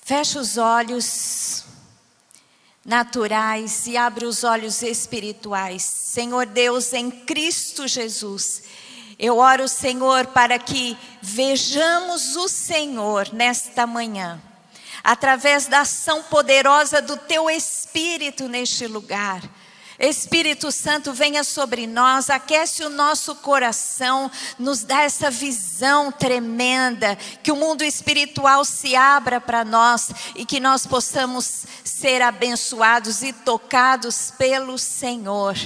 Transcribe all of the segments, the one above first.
Fecha os olhos naturais e abre os olhos espirituais. Senhor Deus, em Cristo Jesus, eu oro, Senhor, para que vejamos o Senhor nesta manhã, através da ação poderosa do Teu Espírito neste lugar. Espírito Santo, venha sobre nós, aquece o nosso coração, nos dá essa visão tremenda, que o mundo espiritual se abra para nós e que nós possamos ser abençoados e tocados pelo Senhor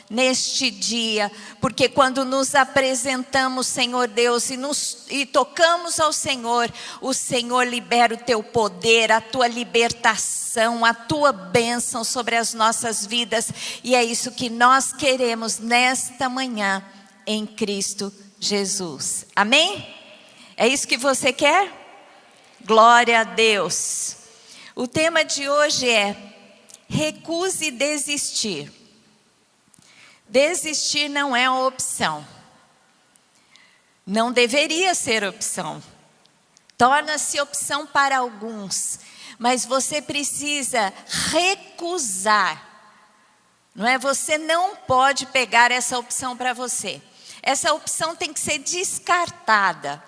neste dia, porque quando nos apresentamos, Senhor Deus, e tocamos ao Senhor, o Senhor libera o Teu poder, a Tua libertação, a Tua bênção sobre as nossas vidas, e é isso que nós queremos nesta manhã, em Cristo Jesus. Amém? É isso que você quer? Glória a Deus. O tema de hoje é: recuse desistir. Desistir não é uma opção. Não deveria ser opção. Torna-se opção para alguns. Mas você precisa recusar. Não é? Você não pode pegar essa opção para você. Essa opção tem que ser descartada.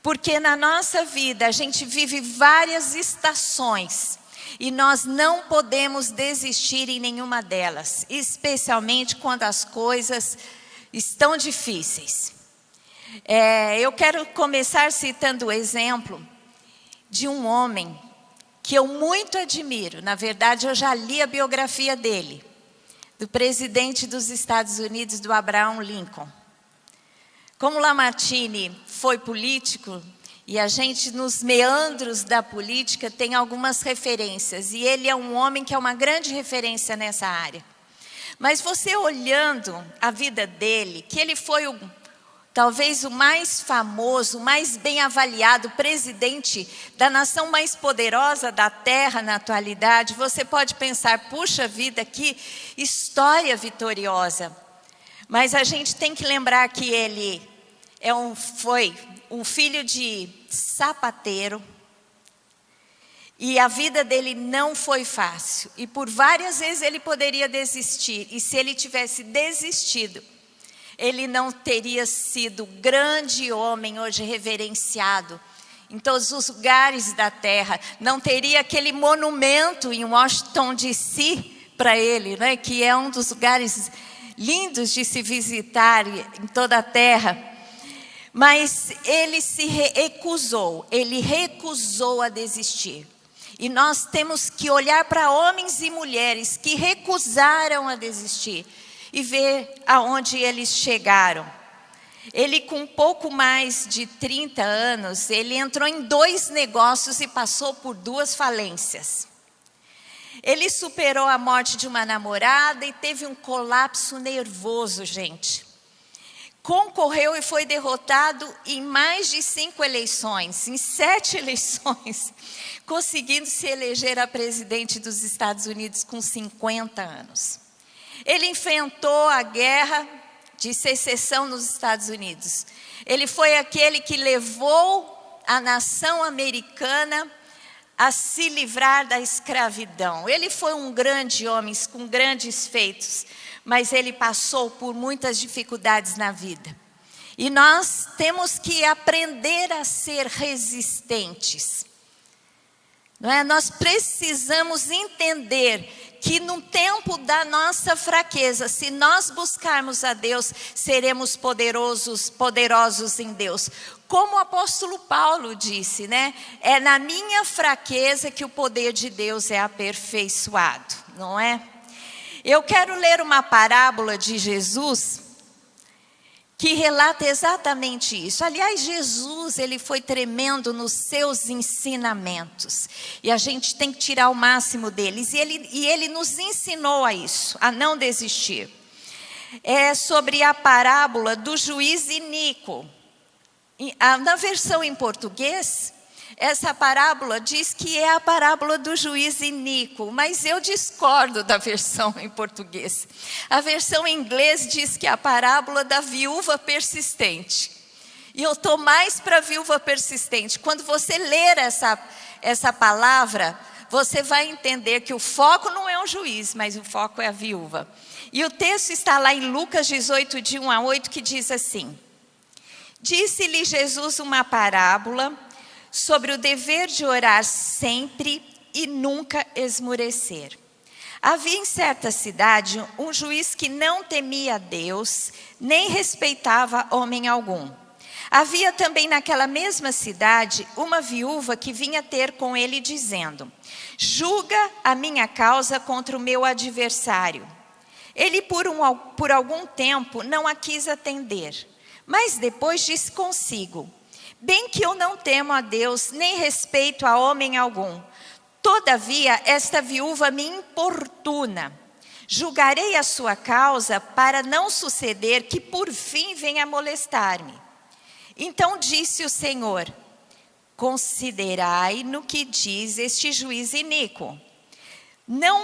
Porque na nossa vida a gente vive várias estações. E nós não podemos desistir em nenhuma delas, especialmente quando as coisas estão difíceis. Eu quero começar citando o exemplo de um homem que eu muito admiro. Na verdade, eu já li a biografia dele, do presidente dos Estados Unidos, do Abraham Lincoln. Como Lamartine foi político, e a gente, nos meandros da política, tem algumas referências. E ele é um homem que é uma grande referência nessa área. Mas você olhando a vida dele, que ele foi talvez o mais famoso, o mais bem avaliado presidente da nação mais poderosa da Terra na atualidade, você pode pensar, puxa vida, que história vitoriosa. Mas a gente tem que lembrar que ele foi um filho de sapateiro, e a vida dele não foi fácil, e por várias vezes ele poderia desistir, e se ele tivesse desistido, ele não teria sido grande homem hoje reverenciado em todos os lugares da terra, não teria aquele monumento em Washington DC para ele, né, que é um dos lugares lindos de se visitar em toda a terra. Mas ele ele recusou a desistir. E nós temos que olhar para homens e mulheres que recusaram a desistir e ver aonde eles chegaram. Ele, com pouco mais de 30 anos, ele entrou em 2 negócios e passou por 2 falências. Ele superou a morte de uma namorada e teve um colapso nervoso, gente. Concorreu e foi derrotado em mais de 5 eleições, em 7 eleições, conseguindo se eleger a presidente dos Estados Unidos com 50 anos. Ele enfrentou a guerra de secessão nos Estados Unidos. Ele foi aquele que levou a nação americana a se livrar da escravidão. Ele foi um grande homem com grandes feitos, mas ele passou por muitas dificuldades na vida. E nós temos que aprender a ser resistentes. Não é? Nós precisamos entender que no tempo da nossa fraqueza, se nós buscarmos a Deus, seremos poderosos em Deus. Como o apóstolo Paulo disse, né? É na minha fraqueza que o poder de Deus é aperfeiçoado, não é? Eu quero ler uma parábola de Jesus que relata exatamente isso. Aliás, Jesus, ele foi tremendo nos seus ensinamentos. E a gente tem que tirar o máximo deles. E ele nos ensinou a isso, a não desistir. É sobre a parábola do juiz iníquo. Na versão em português, essa parábola diz que é a parábola do juiz iníquo, mas eu discordo da versão em português. A versão em inglês diz que é a parábola da viúva persistente. E eu estou mais para a viúva persistente. Quando você ler essa palavra, você vai entender que o foco não é o juiz, mas o foco é a viúva. E o texto está lá em Lucas 18, de 1 a 8, que diz assim: Disse-lhe Jesus uma parábola sobre o dever de orar sempre e nunca esmorecer. Havia em certa cidade um juiz que não temia a Deus, nem respeitava homem algum. Havia também naquela mesma cidade uma viúva que vinha ter com ele dizendo: julga a minha causa contra o meu adversário. Ele por algum tempo não a quis atender, mas depois disse consigo: bem que eu não temo a Deus, nem respeito a homem algum. Todavia, esta viúva me importuna. Julgarei a sua causa para não suceder que por fim venha molestar-me. Então disse o Senhor: considerai no que diz este juiz iníquo. Não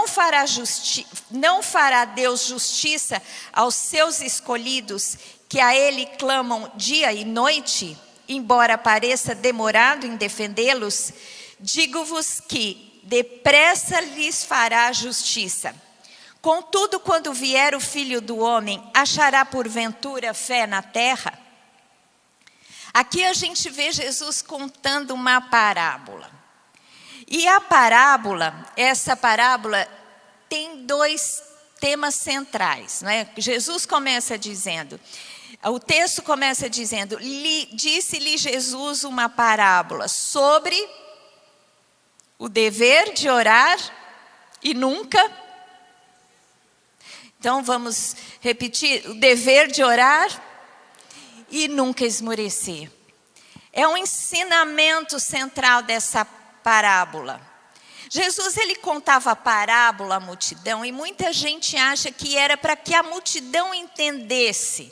fará Deus justiça aos seus escolhidos, que a ele clamam dia e noite? Embora pareça demorado em defendê-los, digo-vos que depressa lhes fará justiça. Contudo, quando vier o Filho do Homem, achará porventura fé na terra? Aqui a gente vê Jesus contando uma parábola. E essa parábola tem dois temas centrais, né? Jesus começa dizendo... O texto começa dizendo: disse-lhe Jesus uma parábola sobre o dever de orar e nunca. Então vamos repetir: o dever de orar e nunca esmorecer. É um ensinamento central dessa parábola. Jesus, ele contava a parábola à multidão e muita gente acha que era para que a multidão entendesse.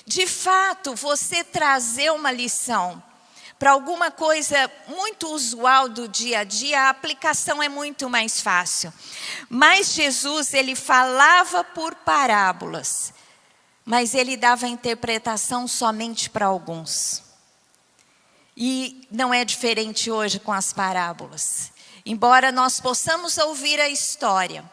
De fato, você trazer uma lição para alguma coisa muito usual do dia a dia, a aplicação é muito mais fácil. Mas Jesus, ele falava por parábolas, mas ele dava interpretação somente para alguns. E não é diferente hoje com as parábolas. Embora nós possamos ouvir a história,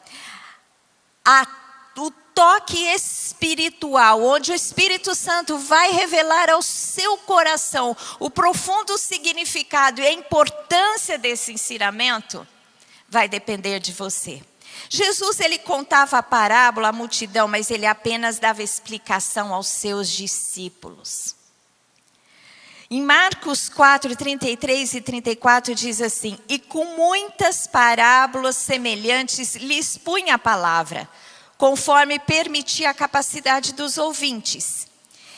o toque espiritual, onde o Espírito Santo vai revelar ao seu coração o profundo significado e a importância desse ensinamento, vai depender de você. Jesus, ele contava a parábola à multidão, mas ele apenas dava explicação aos seus discípulos. Em Marcos 4, 33 e 34 diz assim: e com muitas parábolas semelhantes lhes punha a palavra, conforme permitia a capacidade dos ouvintes.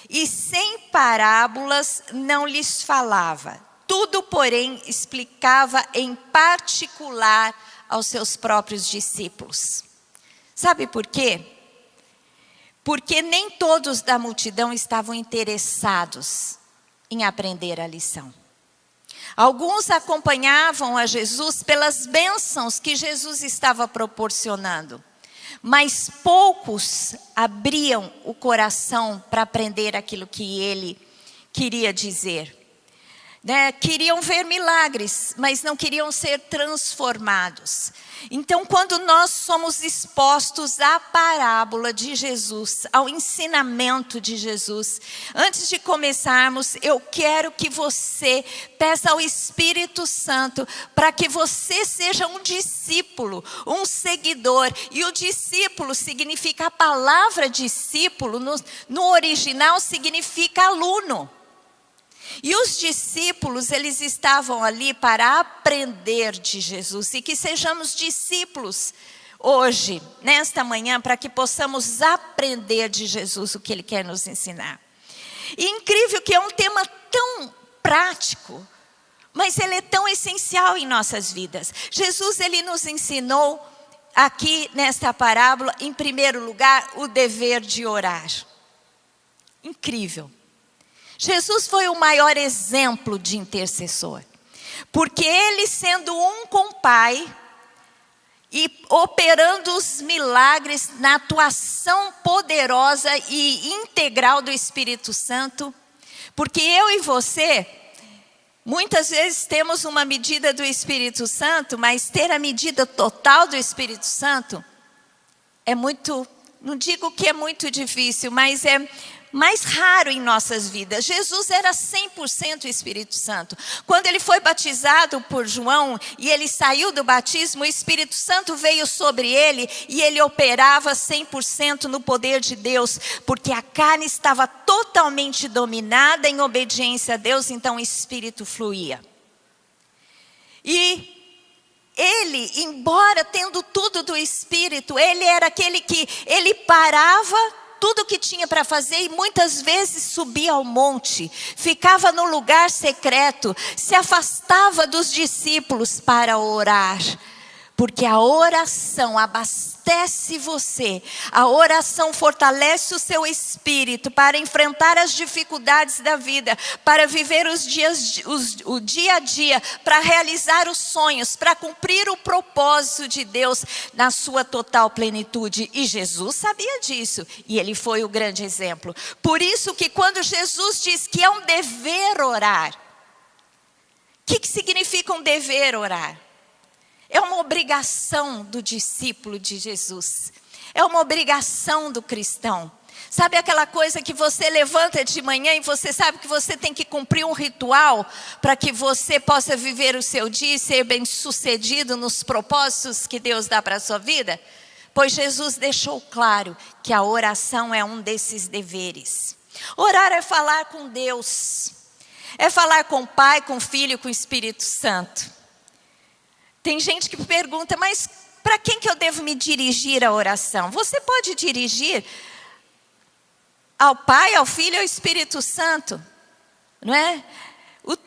E sem parábolas não lhes falava. Tudo, porém, explicava em particular aos seus próprios discípulos. Sabe por quê? Porque nem todos da multidão estavam interessados em aprender a lição. Alguns acompanhavam a Jesus pelas bênçãos que Jesus estava proporcionando. Mas poucos abriam o coração para aprender aquilo que ele queria dizer. Queriam ver milagres, mas não queriam ser transformados. Então, quando nós somos expostos à parábola de Jesus, ao ensinamento de Jesus, antes de começarmos, eu quero que você peça ao Espírito Santo para que você seja um discípulo, um seguidor. E o discípulo significa, a palavra discípulo, no original significa aluno. E os discípulos, eles estavam ali para aprender de Jesus. E que sejamos discípulos hoje, nesta manhã, para que possamos aprender de Jesus o que Ele quer nos ensinar. E incrível que é um tema tão prático, mas ele é tão essencial em nossas vidas. Jesus, ele nos ensinou aqui nesta parábola, em primeiro lugar, o dever de orar. Incrível. Jesus foi o maior exemplo de intercessor, porque ele, sendo um com o Pai, e operando os milagres na atuação poderosa e integral do Espírito Santo. Porque eu e você, muitas vezes temos uma medida do Espírito Santo, mas ter a medida total do Espírito Santo é muito, não digo que é muito difícil, mas é mais raro em nossas vidas. Jesus era 100% Espírito Santo. Quando ele foi batizado por João e ele saiu do batismo, o Espírito Santo veio sobre ele e ele operava 100% no poder de Deus, porque a carne estava totalmente dominada em obediência a Deus, então o Espírito fluía. E ele, embora tendo tudo do Espírito, ele era aquele que ele parava tudo o que tinha para fazer e muitas vezes subia ao monte, ficava no lugar secreto, se afastava dos discípulos para orar. Porque a oração abastece você, a oração fortalece o seu espírito para enfrentar as dificuldades da vida, para viver o dia a dia, para realizar os sonhos, para cumprir o propósito de Deus na sua total plenitude. E Jesus sabia disso, e ele foi o grande exemplo. Por isso que quando Jesus diz que é um dever orar, o que significa um dever orar? É uma obrigação do discípulo de Jesus. É uma obrigação do cristão. Sabe aquela coisa que você levanta de manhã e você sabe que você tem que cumprir um ritual para que você possa viver o seu dia e ser bem-sucedido nos propósitos que Deus dá para a sua vida? Pois Jesus deixou claro que a oração é um desses deveres. Orar é falar com Deus. É falar com o Pai, com o Filho, com o Espírito Santo. Tem gente que pergunta, mas para quem que eu devo me dirigir a oração? Você pode dirigir ao Pai, ao Filho e ao Espírito Santo, não é?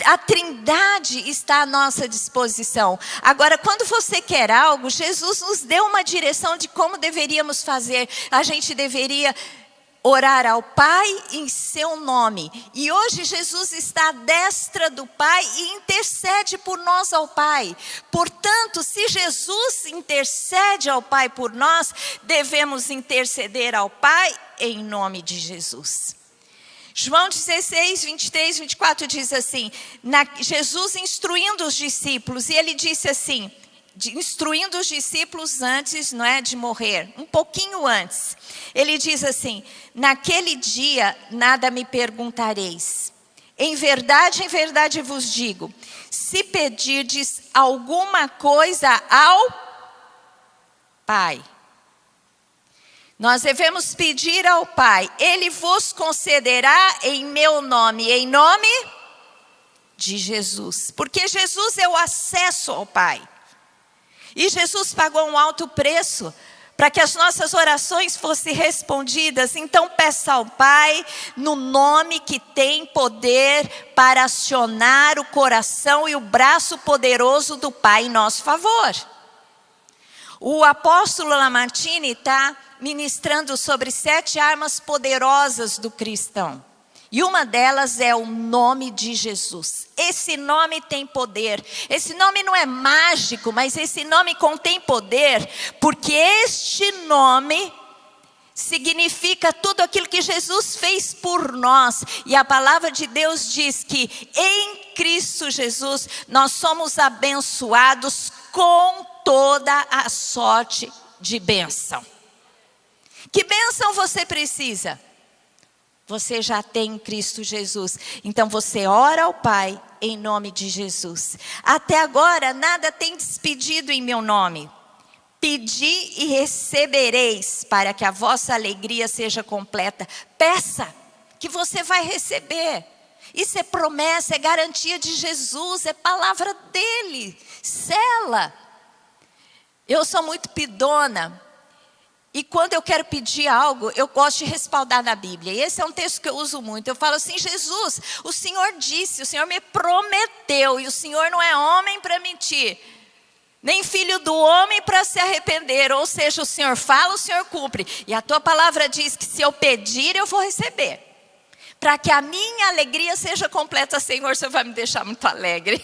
A Trindade está à nossa disposição. Agora, quando você quer algo, Jesus nos deu uma direção de como deveríamos fazer. A gente deveria orar ao Pai em seu nome. E hoje Jesus está à destra do Pai e intercede por nós ao Pai. Portanto, se Jesus intercede ao Pai por nós, devemos interceder ao Pai em nome de Jesus. João 16, 23, 24 diz assim, Jesus instruindo os discípulos, e ele disse assim, instruindo os discípulos antes, não é, de morrer, um pouquinho antes. Ele diz assim, naquele dia nada me perguntareis. Em verdade vos digo, se pedirdes alguma coisa ao Pai, nós devemos pedir ao Pai, Ele vos concederá em meu nome, em nome de Jesus. Porque Jesus é o acesso ao Pai. E Jesus pagou um alto preço para que as nossas orações fossem respondidas. Então peça ao Pai no nome que tem poder para acionar o coração e o braço poderoso do Pai em nosso favor. O apóstolo Lamartine está ministrando sobre 7 armas poderosas do cristão. E uma delas é o nome de Jesus. Esse nome tem poder. Esse nome não é mágico, mas esse nome contém poder, porque este nome significa tudo aquilo que Jesus fez por nós. E a palavra de Deus diz que em Cristo Jesus nós somos abençoados com toda a sorte de bênção. Que bênção você precisa? Você já tem em Cristo Jesus. Então você ora ao Pai em nome de Jesus. Até agora nada tem despedido em meu nome. Pedi e recebereis, para que a vossa alegria seja completa. Peça, que você vai receber. Isso é promessa, é garantia de Jesus, é palavra dele. Sela. Eu sou muito pidona. E quando eu quero pedir algo, eu gosto de respaldar na Bíblia. E esse é um texto que eu uso muito. Eu falo assim, Jesus, o Senhor disse, o Senhor me prometeu. E o Senhor não é homem para mentir, nem filho do homem para se arrepender. Ou seja, o Senhor fala, o Senhor cumpre. E a tua palavra diz que se eu pedir, eu vou receber. Para que a minha alegria seja completa, Senhor, o Senhor vai me deixar muito alegre.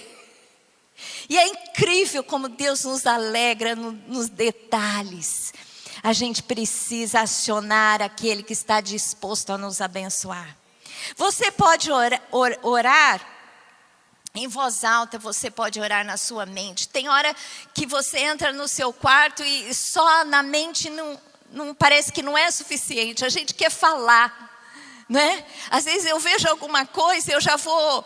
E é incrível como Deus nos alegra nos detalhes. A gente precisa acionar aquele que está disposto a nos abençoar. Você pode orar em voz alta, você pode orar na sua mente. Tem hora que você entra no seu quarto e só na mente não parece que não é suficiente. A gente quer falar, não é? Às vezes eu vejo alguma coisa, eu já vou,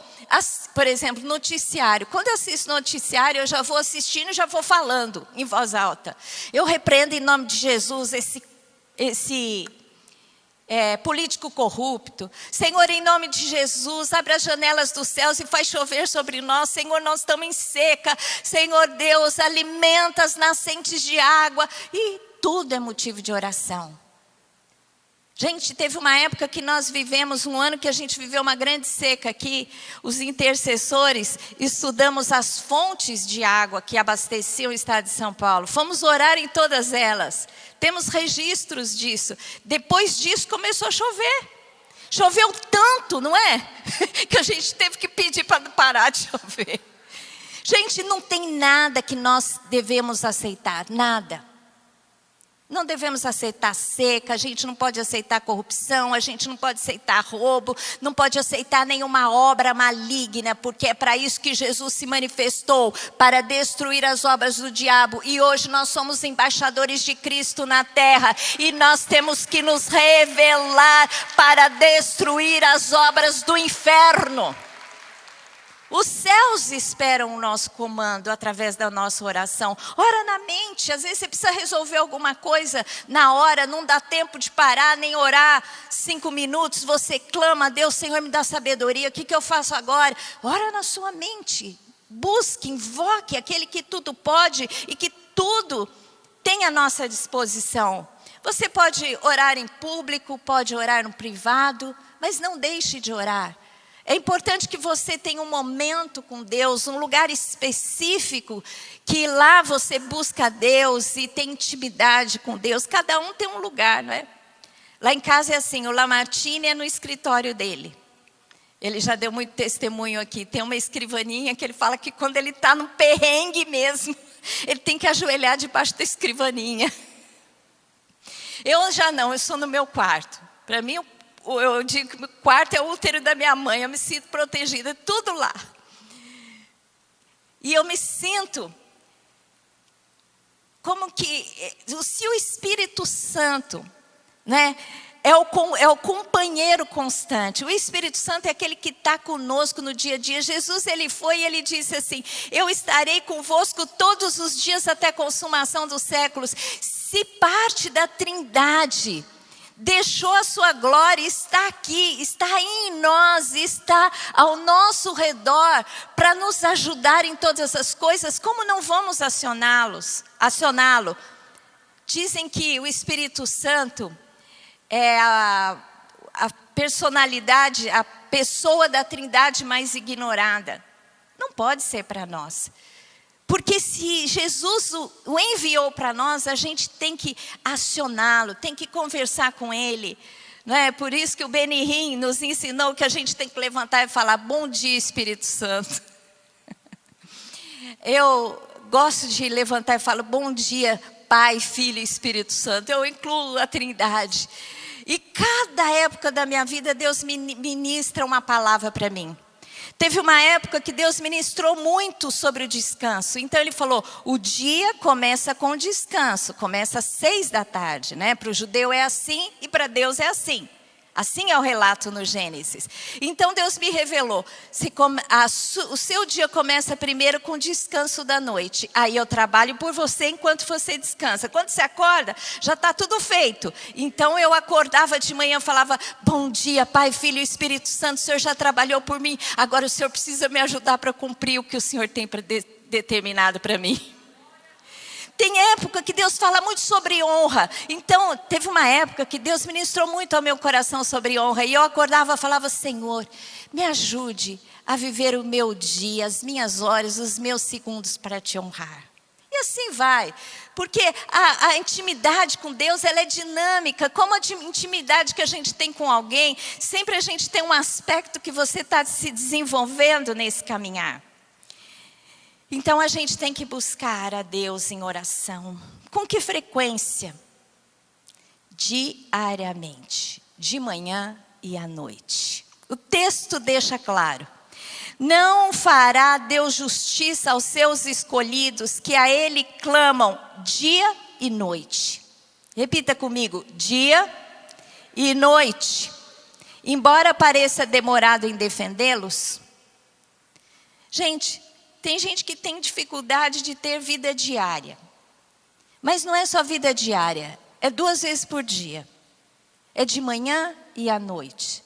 por exemplo, noticiário. Quando eu assisto noticiário, eu já vou assistindo e já vou falando em voz alta. Eu repreendo em nome de Jesus esse político corrupto. Senhor, em nome de Jesus, abre as janelas dos céus e faz chover sobre nós. Senhor, nós estamos em seca. Senhor Deus, alimenta as nascentes de água. E tudo é motivo de oração. Gente, teve uma época que nós vivemos, um ano que a gente viveu uma grande seca aqui. Os intercessores estudamos as fontes de água que abasteciam o estado de São Paulo. Fomos orar em todas elas. Temos registros disso. Depois disso começou a chover. Choveu tanto, não é? Que a gente teve que pedir para parar de chover. Gente, não tem nada que nós devemos aceitar, nada. Não devemos aceitar seca, a gente não pode aceitar corrupção, a gente não pode aceitar roubo, não pode aceitar nenhuma obra maligna, porque é para isso que Jesus se manifestou, para destruir as obras do diabo. E hoje nós somos embaixadores de Cristo na terra, e nós temos que nos revelar para destruir as obras do inferno. Os céus esperam o nosso comando através da nossa oração. Ora na mente, às vezes você precisa resolver alguma coisa na hora, não dá tempo de parar, nem orar 5 minutos. Você clama a Deus, Senhor, me dá sabedoria, o que eu faço agora? Ora na sua mente, busque, invoque aquele que tudo pode e que tudo tem à nossa disposição. Você pode orar em público, pode orar no privado, mas não deixe de orar. É importante que você tenha um momento com Deus, um lugar específico, que lá você busca Deus e tem intimidade com Deus. Cada um tem um lugar, não é? Lá em casa é assim, o Lamartine é no escritório dele. Ele já deu muito testemunho aqui. Tem uma escrivaninha que ele fala que quando ele está no perrengue mesmo, ele tem que ajoelhar debaixo da escrivaninha. Eu já não, eu sou no meu quarto. Para mim, eu digo que o quarto é o útero da minha mãe, eu me sinto protegida, tudo lá. E eu me sinto como que, se o Espírito Santo, né, é o companheiro constante. O Espírito Santo é aquele que está conosco no dia a dia. Jesus, ele foi e ele disse assim, eu estarei convosco todos os dias até a consumação dos séculos. Se parte da Trindade deixou a sua glória, está aqui, está em nós, está ao nosso redor para nos ajudar em todas as coisas, como não vamos acioná-lo? Dizem que o Espírito Santo é a personalidade, a pessoa da Trindade mais ignorada. Não pode ser para nós. Porque se Jesus o enviou para nós, a gente tem que acioná-lo, tem que conversar com ele. Não é? Por isso que o Benihim nos ensinou que a gente tem que levantar e falar, bom dia, Espírito Santo. Eu gosto de levantar e falar, bom dia, Pai, Filho e Espírito Santo. Eu incluo a Trindade. E cada época da minha vida, Deus ministra uma palavra para mim. Teve uma época que Deus ministrou muito sobre o descanso. Então ele falou, o dia começa com descanso. Começa às 6 da tarde, né? Para o judeu é assim e para Deus é assim. Assim é o relato no Gênesis. Então Deus me revelou, o seu dia começa primeiro com o descanso da noite. Aí eu trabalho por você enquanto você descansa. Quando você acorda, já está tudo feito. Então eu acordava de manhã e falava, bom dia, Pai, Filho e Espírito Santo, o Senhor já trabalhou por mim. Agora o Senhor precisa me ajudar para cumprir o que o Senhor tem determinado para mim. Tem época que Deus fala muito sobre honra. Então, teve uma época que Deus ministrou muito ao meu coração sobre honra. E eu acordava e falava, Senhor, me ajude a viver o meu dia, as minhas horas, os meus segundos para te honrar. E assim vai. Porque a intimidade com Deus, ela é dinâmica. Como a intimidade que a gente tem com alguém, sempre a gente tem um aspecto que você está se desenvolvendo nesse caminhar. Então a gente tem que buscar a Deus em oração. Com que frequência? Diariamente, de manhã e à noite. O texto deixa claro: não fará Deus justiça aos seus escolhidos, que a Ele clamam dia e noite. Repita comigo: dia e noite. Embora pareça demorado em defendê-los. Gente, tem gente que tem dificuldade de ter vida diária. Mas não é só vida diária, é 2 vezes por dia. É de manhã e à noite.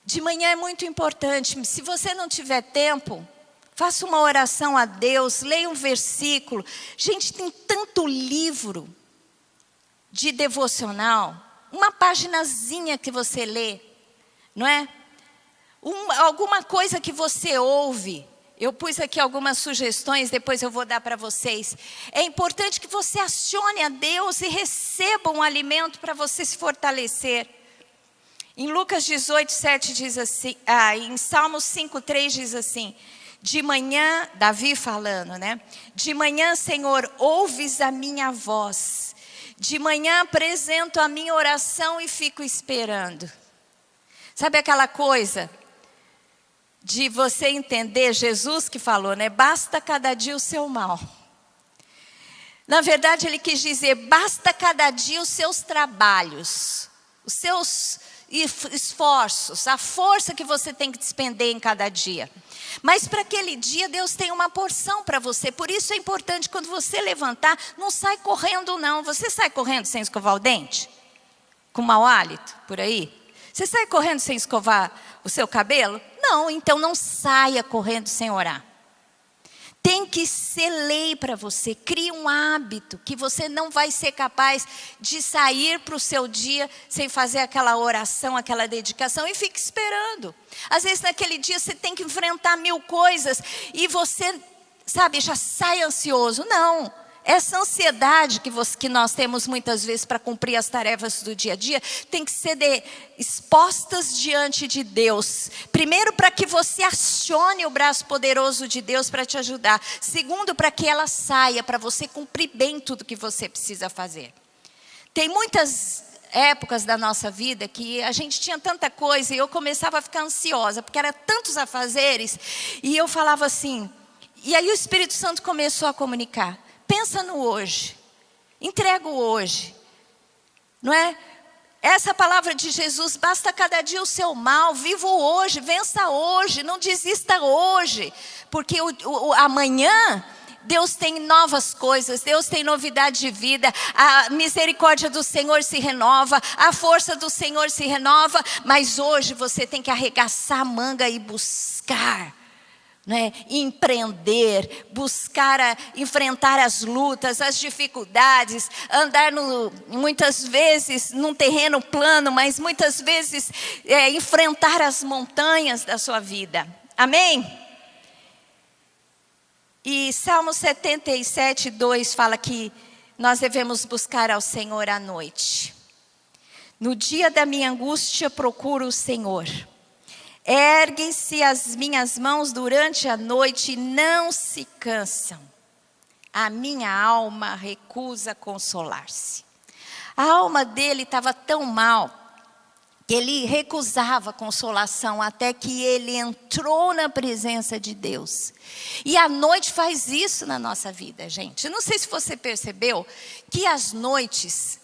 De manhã é muito importante. Se você não tiver tempo, faça uma oração a Deus, leia um versículo. Gente, tem tanto livro de devocional. Uma paginazinha que você lê, não é? Alguma coisa que você ouve. Eu pus aqui algumas sugestões, depois eu vou dar para vocês. É importante que você acione a Deus e receba um alimento para você se fortalecer. Em Lucas 18, 7 diz assim, em Salmos 5, 3 diz assim: de manhã, Davi falando, né? De manhã, Senhor, ouves a minha voz. De manhã apresento a minha oração e fico esperando. Sabe aquela coisa de você entender, Jesus que falou, né? Basta cada dia o seu mal. Na verdade, ele quis dizer, basta cada dia os seus trabalhos, os seus esforços, a força que você tem que despender em cada dia. Mas para aquele dia, Deus tem uma porção para você. Por isso é importante, quando você levantar, não sai correndo não. Você sai correndo sem escovar o dente? Com mau hálito, por aí? Você sai correndo sem escovar o seu cabelo? Não, então não saia correndo sem orar. Tem que ser lei para você. Crie um hábito que você não vai ser capaz de sair para o seu dia sem fazer aquela oração, aquela dedicação e fique esperando. Às vezes naquele dia você tem que enfrentar 1000 coisas e você, sabe, já sai ansioso. Não. Essa ansiedade que nós temos muitas vezes para cumprir as tarefas do dia a dia, tem que ser expostas diante de Deus. Primeiro, para que você acione o braço poderoso de Deus para te ajudar. Segundo, para que ela saia, para você cumprir bem tudo que você precisa fazer. Tem muitas épocas da nossa vida que a gente tinha tanta coisa e eu começava a ficar ansiosa, porque era tantos afazeres, e eu falava assim, e aí o Espírito Santo começou a comunicar. Pensa no hoje, entrega o hoje, não é? Essa palavra de Jesus, basta cada dia o seu mal, viva o hoje, vença hoje, não desista hoje, porque amanhã Deus tem novas coisas, Deus tem novidade de vida, a misericórdia do Senhor se renova, a força do Senhor se renova, mas hoje você tem que arregaçar a manga e buscar. Né? Empreender, buscar enfrentar as lutas, as dificuldades, andar muitas vezes num terreno plano, mas muitas vezes enfrentar as montanhas da sua vida. Amém? E Salmo 77, 2 fala que nós devemos buscar ao Senhor à noite. No dia da minha angústia procuro o Senhor. Erguem-se as minhas mãos durante a noite e não se cansam. A minha alma recusa consolar-se. A alma dele estava tão mal que ele recusava consolação até que ele entrou na presença de Deus. E a noite faz isso na nossa vida, gente. Eu não sei se você percebeu que as noites,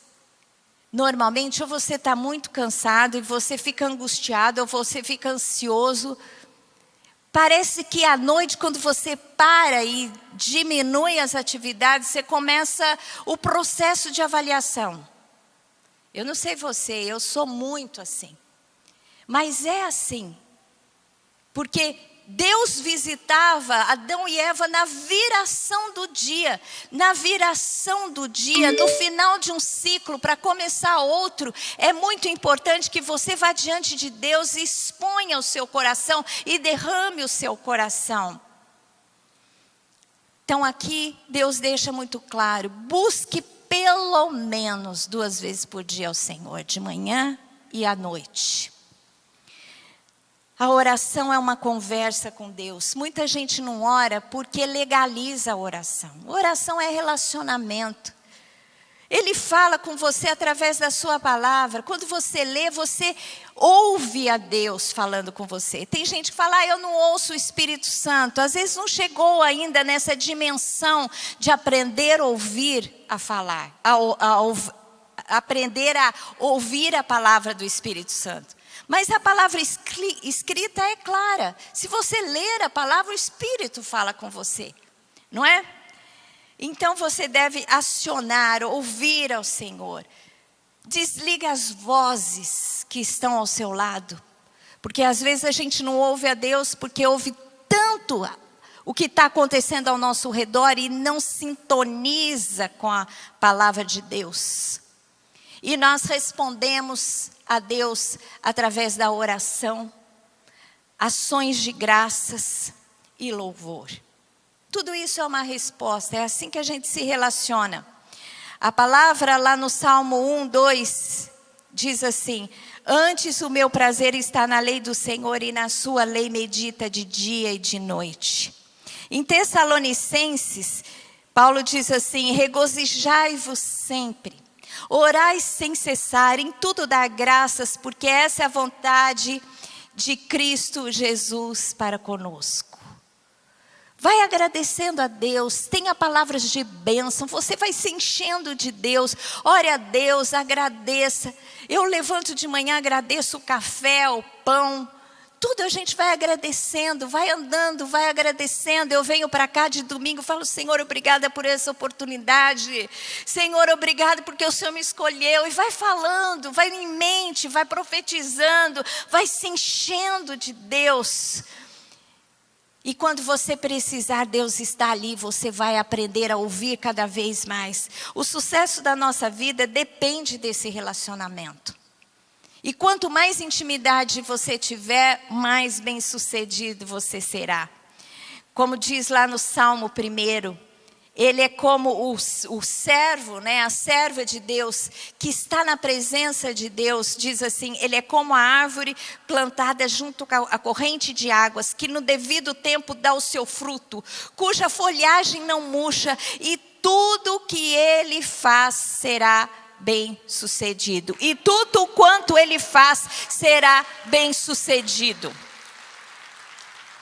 normalmente, ou você está muito cansado e você fica angustiado, ou você fica ansioso. Parece que à noite, quando você para e diminui as atividades, você começa o processo de avaliação. Eu não sei você, eu sou muito assim. Mas é assim. Porque Deus visitava Adão e Eva na viração do dia. Na viração do dia, no final de um ciclo, para começar outro. É muito importante que você vá diante de Deus e exponha o seu coração e derrame o seu coração. Então aqui Deus deixa muito claro, busque pelo menos 2 vezes por dia ao Senhor, de manhã e à noite. A oração é uma conversa com Deus. Muita gente não ora porque legaliza a oração. Oração é relacionamento. Ele fala com você através da sua palavra. Quando você lê, você ouve a Deus falando com você. Tem gente que fala, eu não ouço o Espírito Santo. Às vezes não chegou ainda nessa dimensão de aprender a ouvir a falar. Aprender a ouvir a palavra do Espírito Santo. Mas a palavra escrita é clara. Se você ler a palavra, o Espírito fala com você. Não é? Então você deve acionar, ouvir ao Senhor. Desliga as vozes que estão ao seu lado. Porque às vezes a gente não ouve a Deus porque ouve tanto o que está acontecendo ao nosso redor e não sintoniza com a palavra de Deus. E nós respondemos a Deus através da oração, ações de graças e louvor. Tudo isso é uma resposta, é assim que a gente se relaciona. A palavra lá no Salmo 1, 2, diz assim: antes o meu prazer está na lei do Senhor e na sua lei medita de dia e de noite. Em Tessalonicenses, Paulo diz assim: regozijai-vos sempre, orai sem cessar, em tudo dá graças, porque essa é a vontade de Cristo Jesus para conosco. Vai agradecendo a Deus, tenha palavras de bênção, você vai se enchendo de Deus, ore a Deus, agradeça. Eu levanto de manhã, agradeço o café, o pão, tudo a gente vai agradecendo, vai andando, vai agradecendo. Eu venho para cá de domingo e falo, Senhor, obrigada por essa oportunidade. Senhor, obrigado porque o Senhor me escolheu. E vai falando, vai em mente, vai profetizando, vai se enchendo de Deus. E quando você precisar, Deus está ali, você vai aprender a ouvir cada vez mais. O sucesso da nossa vida depende desse relacionamento. E quanto mais intimidade você tiver, mais bem-sucedido você será. Como diz lá no Salmo 1, ele é como o servo, né, a serva de Deus, que está na presença de Deus. Diz assim, ele é como a árvore plantada junto à corrente de águas, que no devido tempo dá o seu fruto, cuja folhagem não murcha, e tudo que ele faz será bem-sucedido. E tudo quanto ele faz será bem-sucedido.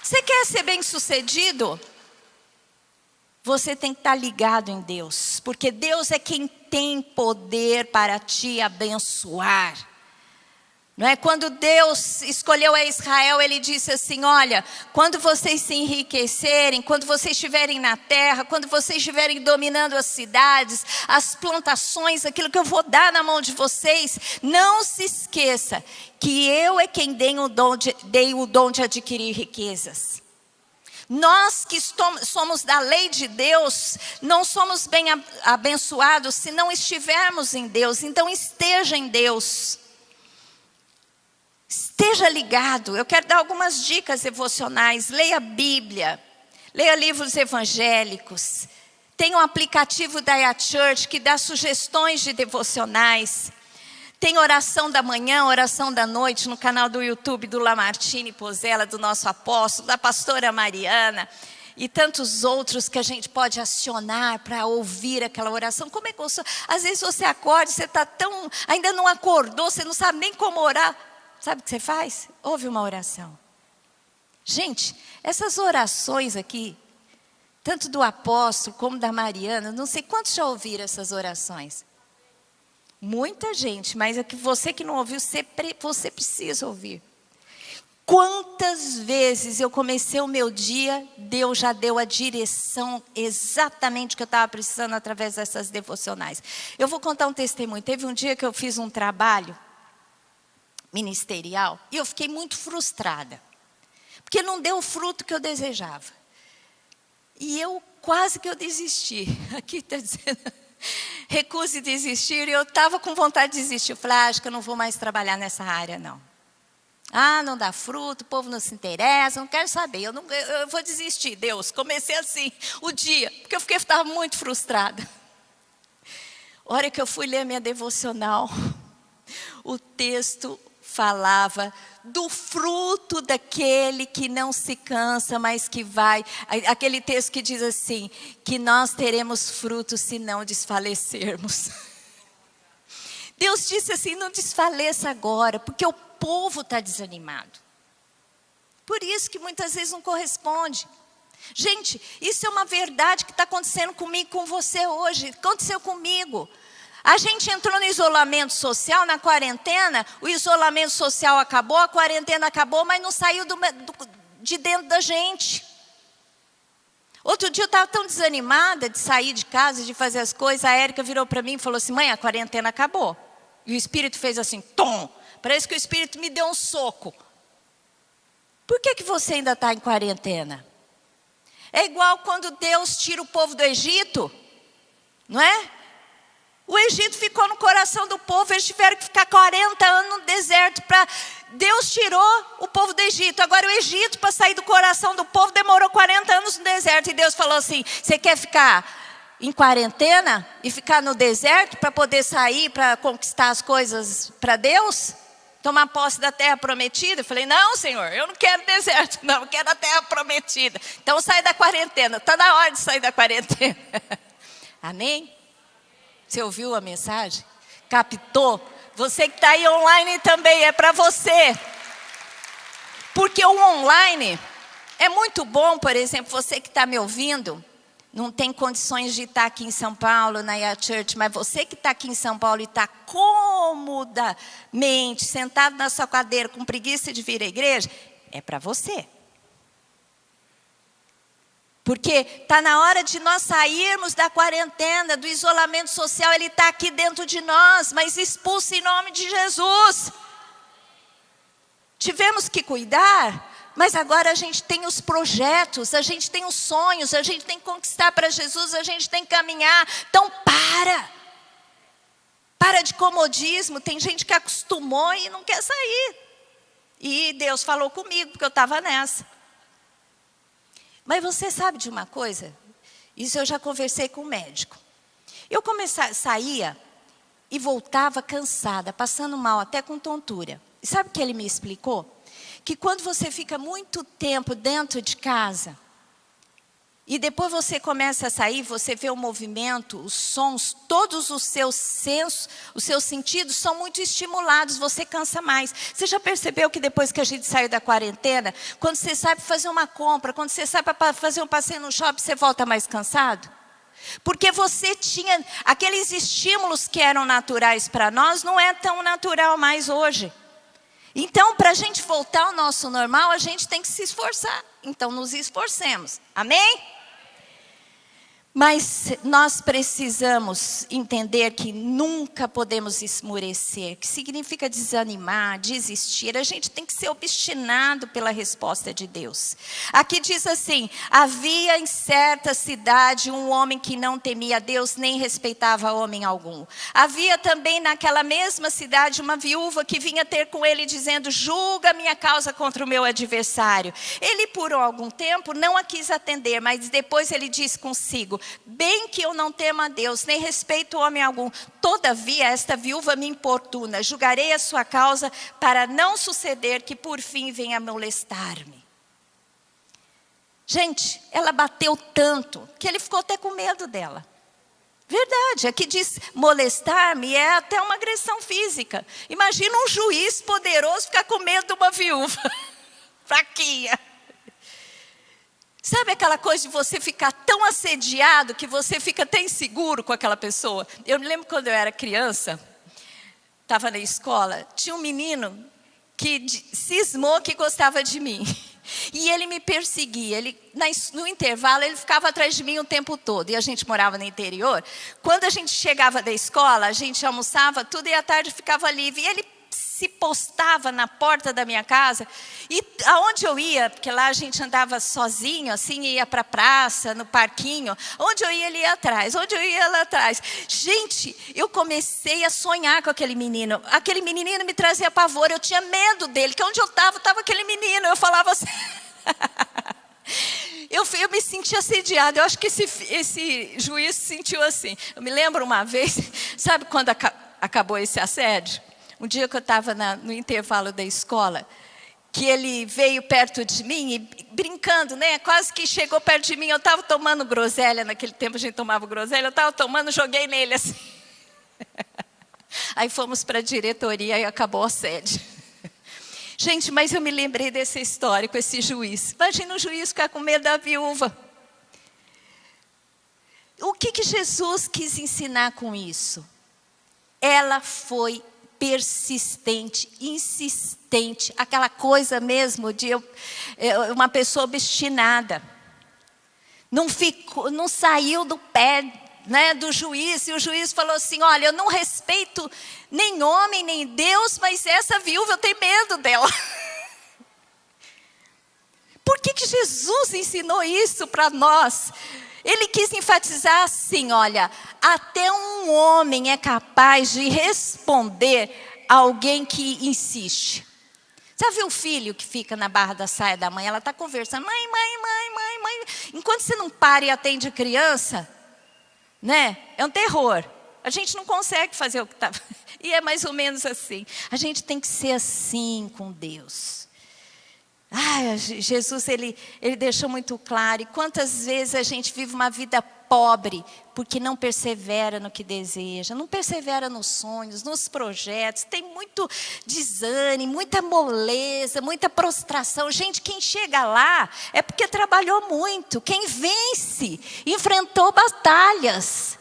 Você quer ser bem-sucedido? Você tem que estar ligado em Deus, porque Deus é quem tem poder para te abençoar. Não é? Quando Deus escolheu a Israel, Ele disse assim, olha, quando vocês se enriquecerem, quando vocês estiverem na terra, quando vocês estiverem dominando as cidades, as plantações, aquilo que eu vou dar na mão de vocês, não se esqueça que eu é quem dei o dom de adquirir riquezas. Nós que somos da lei de Deus, não somos bem abençoados se não estivermos em Deus. Então esteja em Deus. Esteja ligado. Eu quero dar algumas dicas devocionais. Leia a Bíblia. Leia livros evangélicos. Tem um aplicativo da iChurch que dá sugestões de devocionais. Tem oração da manhã, oração da noite no canal do YouTube do Lamartine Pozella, do nosso apóstolo, da pastora Mariana e tantos outros que a gente pode acionar para ouvir aquela oração. Como é gostoso. Às vezes você acorda, você está tão, ainda não acordou, você não sabe nem como orar. Sabe o que você faz? Ouve uma oração. Gente, essas orações aqui, tanto do apóstolo como da Mariana, não sei quantos já ouviram essas orações. Muita gente, mas é que você que não ouviu, você precisa ouvir. Quantas vezes eu comecei o meu dia, Deus já deu a direção exatamente que eu estava precisando através dessas devocionais. Eu vou contar um testemunho. Teve um dia que eu fiz um trabalho ministerial e eu fiquei muito frustrada, porque não deu o fruto que eu desejava. E eu quase que eu desisti. Aqui está dizendo... recuse desistir, e eu estava com vontade de desistir. Eu falei, acho que eu não vou mais trabalhar nessa área, não. Não dá fruto, o povo não se interessa, não quero saber, eu vou desistir, Deus. Comecei assim, o dia, porque eu estava muito frustrada. A hora que eu fui ler minha devocional, o texto falava do fruto daquele que não se cansa, mas que vai. Aquele texto que diz assim, que nós teremos frutos se não desfalecermos. Deus disse assim, não desfaleça agora, porque o povo está desanimado. Por isso que muitas vezes não corresponde. Gente, isso é uma verdade que está acontecendo comigo, com você hoje. Aconteceu comigo. A gente entrou no isolamento social, na quarentena. O isolamento social acabou, a quarentena acabou, mas não saiu de dentro da gente. Outro dia eu estava tão desanimada de sair de casa, de fazer as coisas. A Érica virou para mim e falou assim, mãe, a quarentena acabou. E o Espírito fez assim, tom. Parece que o Espírito me deu um soco. Por que você ainda está em quarentena? É igual quando Deus tira o povo do Egito, não é? O Egito ficou no coração do povo, eles tiveram que ficar 40 anos no deserto. Deus tirou o povo do Egito. Agora o Egito, para sair do coração do povo, demorou 40 anos no deserto. E Deus falou assim, você quer ficar em quarentena e ficar no deserto para poder sair, para conquistar as coisas para Deus? Tomar posse da terra prometida? Eu falei, não, Senhor, eu não quero deserto, não, eu quero a terra prometida. Então sai da quarentena, está na hora de sair da quarentena. Amém? Você ouviu a mensagem? Captou? Você que está aí online também, é para você. Porque o online é muito bom, por exemplo, você que está me ouvindo, não tem condições de estar aqui em São Paulo, na IA Church, mas você que está aqui em São Paulo e está comodamente, sentado na sua cadeira, com preguiça de vir à igreja, é para você. Porque está na hora de nós sairmos da quarentena, do isolamento social, ele está aqui dentro de nós, mas expulso em nome de Jesus. Tivemos que cuidar. Mas agora a gente tem os projetos, a gente tem os sonhos, a gente tem que conquistar para Jesus, a gente tem que caminhar. Então para de comodismo. Tem gente que acostumou e não quer sair. E Deus falou comigo, porque eu estava nessa. Mas você sabe de uma coisa? Isso eu já conversei com o médico. Eu saía e voltava cansada, passando mal, até com tontura. E sabe o que ele me explicou? Que quando você fica muito tempo dentro de casa, e depois você começa a sair, você vê o movimento, os sons, todos os seus sensos, os seus sentidos são muito estimulados, você cansa mais. Você já percebeu que depois que a gente saiu da quarentena, quando você sai para fazer uma compra, quando você sai para fazer um passeio no shopping, você volta mais cansado? Porque você tinha aqueles estímulos que eram naturais para nós, não é tão natural mais hoje. Então, para a gente voltar ao nosso normal, a gente tem que se esforçar. Então, nos esforcemos. Amém? Mas nós precisamos entender que nunca podemos esmurecer, que significa desanimar, desistir. A gente tem que ser obstinado pela resposta de Deus. Aqui diz assim, havia em certa cidade um homem que não temia Deus, nem respeitava homem algum. Havia também naquela mesma cidade uma viúva que vinha ter com ele dizendo, julga minha causa contra o meu adversário. Ele por algum tempo não a quis atender, mas depois ele disse consigo, bem que eu não temo a Deus, nem respeito homem algum. Todavia, esta viúva me importuna. Julgarei a sua causa para não suceder que por fim venha molestar-me. Gente, ela bateu tanto que ele ficou até com medo dela. Verdade, aqui diz molestar-me é até uma agressão física. Imagina um juiz poderoso ficar com medo de uma viúva. Fraquinha. Sabe aquela coisa de você ficar tão assediado que você fica até inseguro com aquela pessoa? Eu me lembro quando eu era criança, estava na escola, tinha um menino que cismou que gostava de mim. E ele me perseguia, no intervalo ele ficava atrás de mim o tempo todo. E a gente morava no interior. Quando a gente chegava da escola, a gente almoçava tudo e à tarde ficava livre. E ele se postava na porta da minha casa, e aonde eu ia, porque lá a gente andava sozinho, assim, ia para a praça, no parquinho, onde eu ia, ele ia atrás, onde eu ia, lá atrás. Gente, eu comecei a sonhar com aquele menino me trazia pavor, eu tinha medo dele, que onde eu estava aquele menino, eu falava assim, eu me sentia assediada, eu acho que esse juiz se sentiu assim. Eu me lembro uma vez, sabe quando acabou esse assédio? um dia que eu estava no intervalo da escola, que ele veio perto de mim e brincando, né? Quase que chegou perto de mim. Eu estava tomando groselha, naquele tempo a gente tomava groselha, eu estava tomando, joguei nele assim. Aí fomos para a diretoria e acabou a sede. Gente, mas eu me lembrei dessa história com esse juiz. Imagina o juiz ficar com medo da viúva. O que Jesus quis ensinar com isso? Ela foi persistente, insistente, aquela coisa mesmo de uma pessoa obstinada. Não saiu do pé, né, do juiz, e o juiz falou assim: olha, eu não respeito nem homem, nem Deus, mas essa viúva eu tenho medo dela. Por que Jesus ensinou isso para nós? Ele quis enfatizar assim, olha, até um homem é capaz de responder a alguém que insiste. Já viu o filho que fica na barra da saia da mãe? Ela está conversando, mãe. Enquanto você não para e atende a criança, né? É um terror. A gente não consegue fazer o que está... E é mais ou menos assim. A gente tem que ser assim com Deus. Jesus, ele deixou muito claro. E quantas vezes a gente vive uma vida pobre porque não persevera no que deseja, não persevera nos sonhos, nos projetos, tem muito desânimo, muita moleza, muita prostração. Gente, quem chega lá é porque trabalhou muito. Quem vence, enfrentou batalhas.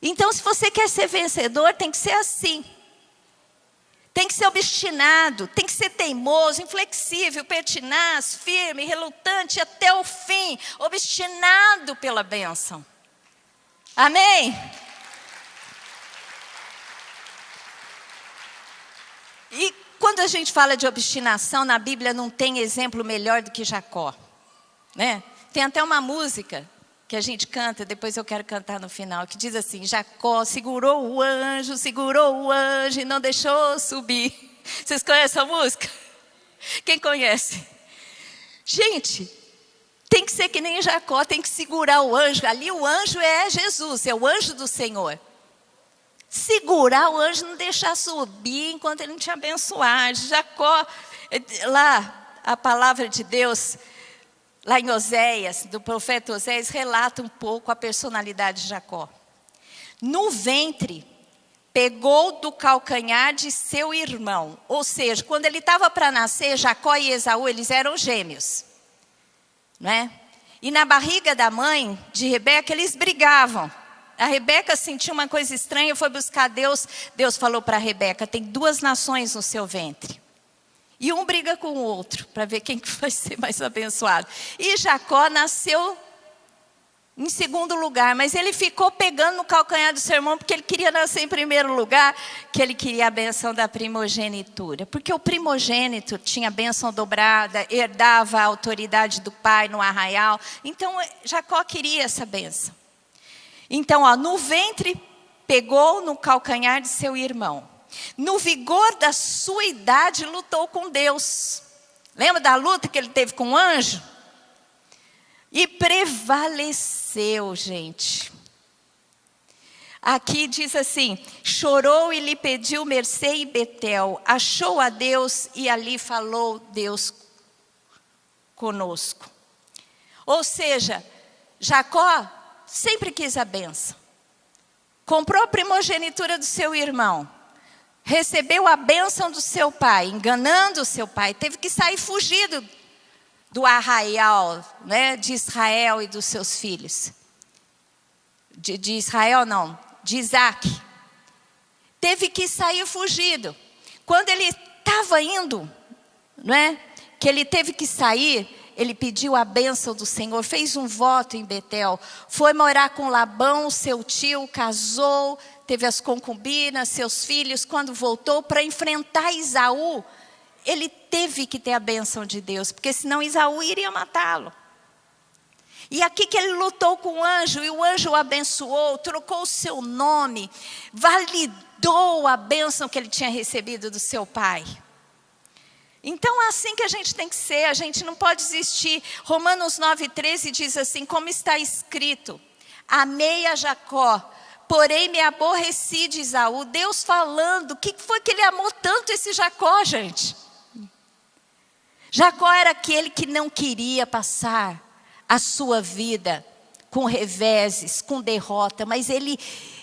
Então, se você quer ser vencedor, tem que ser assim. Tem que ser obstinado, tem que ser teimoso, inflexível, pertinaz, firme, relutante até o fim, obstinado pela bênção. Amém? E quando a gente fala de obstinação, na Bíblia não tem exemplo melhor do que Jacó, né? Tem até uma música que a gente canta, depois eu quero cantar no final, que diz assim: Jacó segurou o anjo e não deixou subir. Vocês conhecem a música? Quem conhece? Gente, tem que ser que nem Jacó, tem que segurar o anjo. Ali o anjo é Jesus, é o anjo do Senhor. Segurar o anjo, não deixar subir enquanto ele não te abençoar. Jacó, lá a palavra de Deus... Lá em Oséias, do profeta Oséias, relata um pouco a personalidade de Jacó. No ventre, pegou do calcanhar de seu irmão. Ou seja, quando ele estava para nascer, Jacó e Esaú, eles eram gêmeos, né? E na barriga da mãe de Rebeca, eles brigavam. A Rebeca sentiu uma coisa estranha, foi buscar Deus. Deus falou para Rebeca: tem 2 nações no seu ventre. E um briga com o outro, para ver quem vai ser mais abençoado. E Jacó nasceu em segundo lugar, mas ele ficou pegando no calcanhar do seu irmão, porque ele queria nascer em primeiro lugar, que ele queria a bênção da primogenitura. Porque o primogênito tinha a bênção dobrada, herdava a autoridade do pai no arraial. Então, Jacó queria essa bênção. Então, no ventre, pegou no calcanhar de seu irmão. No vigor da sua idade, lutou com Deus. Lembra da luta que ele teve com o anjo? E prevaleceu, gente. Aqui diz assim: chorou e lhe pediu mercê em Betel. Achou a Deus e ali falou Deus conosco. Ou seja, Jacó sempre quis a bênção. Comprou a primogenitura do seu irmão. Recebeu a bênção do seu pai, enganando o seu pai. Teve que sair fugido do arraial, né, de Israel e dos seus filhos. De Israel não, de Isaac. Teve que sair fugido. Quando ele estava indo, né, que ele teve que sair, ele pediu a bênção do Senhor, fez um voto em Betel. Foi morar com Labão, seu tio, casou, teve as concubinas, seus filhos. Quando voltou para enfrentar Esaú, ele teve que ter a bênção de Deus, porque senão Esaú iria matá-lo. E aqui que ele lutou com o anjo, e o anjo o abençoou, trocou o seu nome, validou a bênção que ele tinha recebido do seu pai. Então é assim que a gente tem que ser, a gente não pode desistir. Romanos 9,13 diz assim: como está escrito, amei a Jacó, porém me aborreci de Esaú. Deus falando, o que foi que ele amou tanto esse Jacó, gente? Jacó era aquele que não queria passar a sua vida com reveses, com derrota, mas ele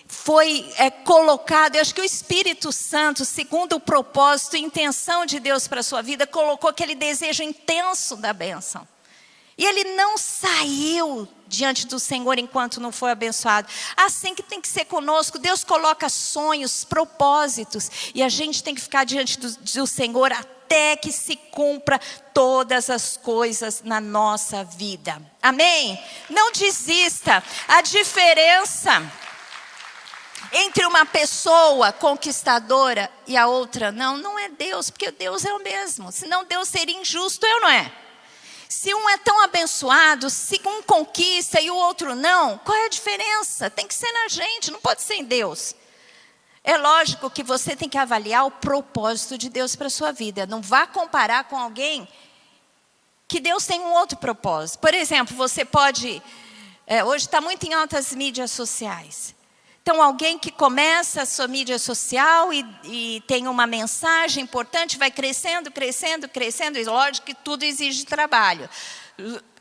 foi colocado, eu acho que o Espírito Santo, segundo o propósito e intenção de Deus para a sua vida, colocou aquele desejo intenso da bênção. E ele não saiu diante do Senhor enquanto não foi abençoado. Assim que tem que ser conosco. Deus coloca sonhos, propósitos. E a gente tem que ficar diante do Senhor até que se cumpra todas as coisas na nossa vida. Amém? Não desista. A diferença entre uma pessoa conquistadora e a outra não é Deus. Porque Deus é o mesmo. Senão Deus seria injusto, não é? Se um é tão abençoado, se um conquista e o outro não, qual é a diferença? Tem que ser na gente, não pode ser em Deus. É lógico que você tem que avaliar o propósito de Deus para a sua vida. Não vá comparar com alguém que Deus tem um outro propósito. Por exemplo, você pode... hoje está muito em alta as mídias sociais. Então, alguém que começa a sua mídia social e tem uma mensagem importante, vai crescendo, crescendo, crescendo. E lógico que tudo exige trabalho,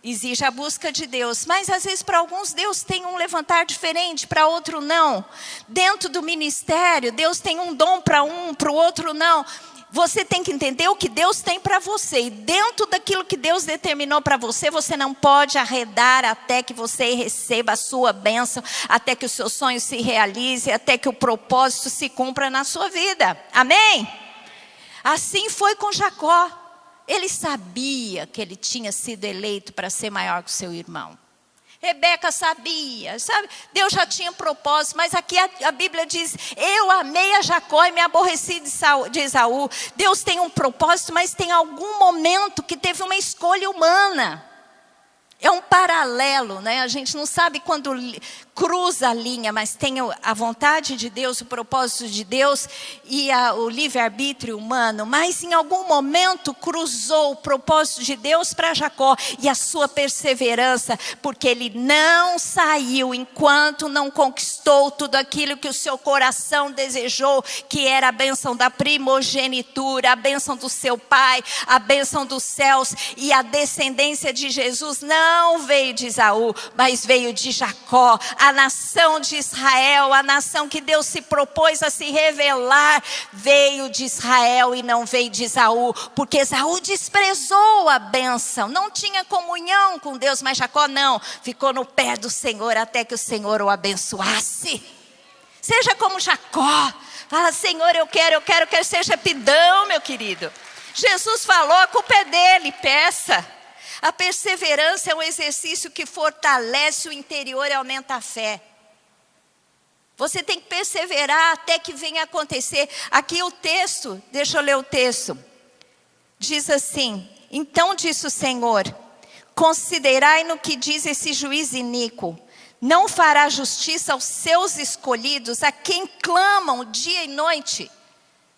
exige a busca de Deus. Mas, às vezes, para alguns, Deus tem um levantar diferente, para outro, não. Dentro do ministério, Deus tem um dom para um, para o outro, não. Você tem que entender o que Deus tem para você. E dentro daquilo que Deus determinou para você, você não pode arredar até que você receba a sua bênção, até que o seu sonho se realize, até que o propósito se cumpra na sua vida. Amém? Assim foi com Jacó. Ele sabia que ele tinha sido eleito para ser maior que o seu irmão. Rebeca sabia, sabe? Deus já tinha propósito, mas aqui a Bíblia diz, eu amei a Jacó e me aborreci de Esaú. Deus tem um propósito, mas tem algum momento que teve uma escolha humana. É um paralelo, né? A gente não sabe quando cruza a linha, mas tem a vontade de Deus, o propósito de Deus e o livre-arbítrio humano. Mas em algum momento cruzou o propósito de Deus para Jacó e a sua perseverança, porque ele não saiu enquanto não conquistou tudo aquilo que o seu coração desejou, que era a bênção da primogenitura, a bênção do seu pai, a bênção dos céus e a descendência de Jesus. Não veio de Esaú, mas veio de Jacó, a nação de Israel, a nação que Deus se propôs a se revelar, veio de Israel e não veio de Esaú, porque Esaú desprezou a bênção, não tinha comunhão com Deus, mas Jacó não, ficou no pé do Senhor até que o Senhor o abençoasse. Seja como Jacó, fala, Senhor, eu quero seja pidão, meu querido. Jesus falou, a culpa é dele, peça. A perseverança é um exercício que fortalece o interior e aumenta a fé. Você tem que perseverar até que venha acontecer. Aqui o texto, deixa eu ler o texto. Diz assim, então disse o Senhor, considerai no que diz esse juiz iníquo. Não fará justiça aos seus escolhidos, a quem clamam dia e noite.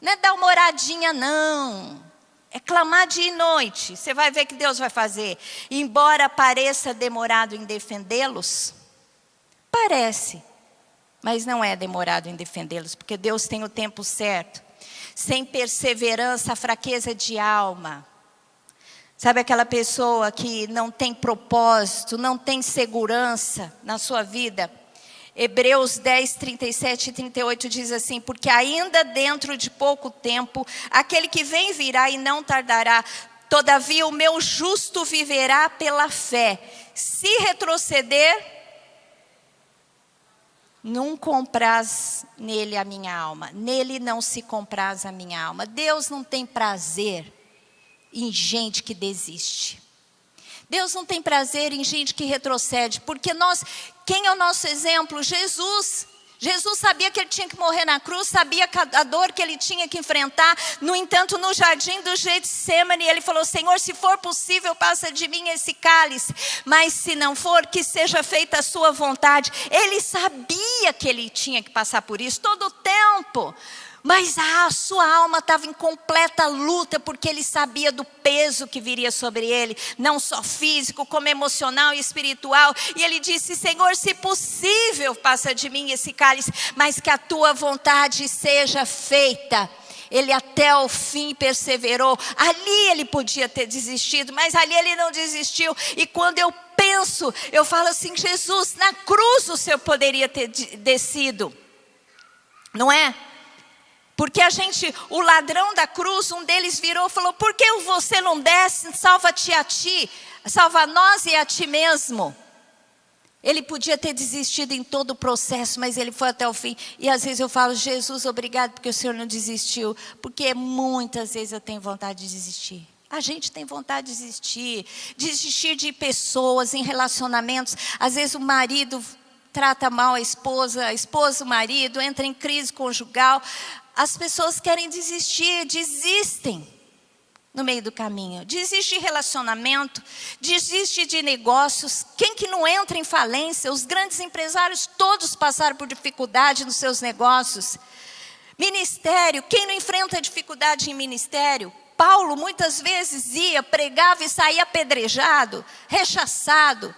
Não é dar uma oradinha, não. É clamar dia e noite. Você vai ver que Deus vai fazer. Embora pareça demorado em defendê-los, parece, mas não é demorado em defendê-los, porque Deus tem o tempo certo. Sem perseverança, a fraqueza de alma. Sabe aquela pessoa que não tem propósito, não tem segurança na sua vida? Hebreus 10, 37 e 38 diz assim, porque ainda dentro de pouco tempo, aquele que vem virá e não tardará, todavia o meu justo viverá pela fé. Se retroceder, não compraz nele a minha alma, nele não se compraz a minha alma. Deus não tem prazer em gente que desiste. Deus não tem prazer em gente que retrocede, porque quem é o nosso exemplo? Jesus. Jesus sabia que ele tinha que morrer na cruz, sabia a dor que ele tinha que enfrentar. No entanto, no jardim do Getsemane, ele falou, Senhor, se for possível, passa de mim esse cálice. Mas se não for, que seja feita a sua vontade. Ele sabia que ele tinha que passar por isso todo o tempo. Mas a sua alma estava em completa luta, porque ele sabia do peso que viria sobre ele, não só físico, como emocional e espiritual. E ele disse: Senhor, se possível, passa de mim esse cálice, mas que a tua vontade seja feita. Ele até o fim perseverou. Ali ele podia ter desistido, mas ali ele não desistiu. E quando eu penso, eu falo assim: Jesus, na cruz o Senhor poderia ter descido, não é? Porque o ladrão da cruz, um deles virou e falou: por que você não desce? Salva-te a ti, salva nós e a ti mesmo. Ele podia ter desistido em todo o processo, mas ele foi até o fim. E às vezes eu falo: Jesus, obrigado porque o Senhor não desistiu. Porque muitas vezes eu tenho vontade de desistir. A gente tem vontade de desistir de pessoas, em relacionamentos. Às vezes o marido trata mal a esposa o marido, entra em crise conjugal. As pessoas querem desistir, desistem no meio do caminho. Desiste de relacionamento, desiste de negócios. Quem que não entra em falência? Os grandes empresários todos passaram por dificuldade nos seus negócios. Ministério, quem não enfrenta dificuldade em ministério? Paulo muitas vezes ia, pregava e saía apedrejado, rechaçado,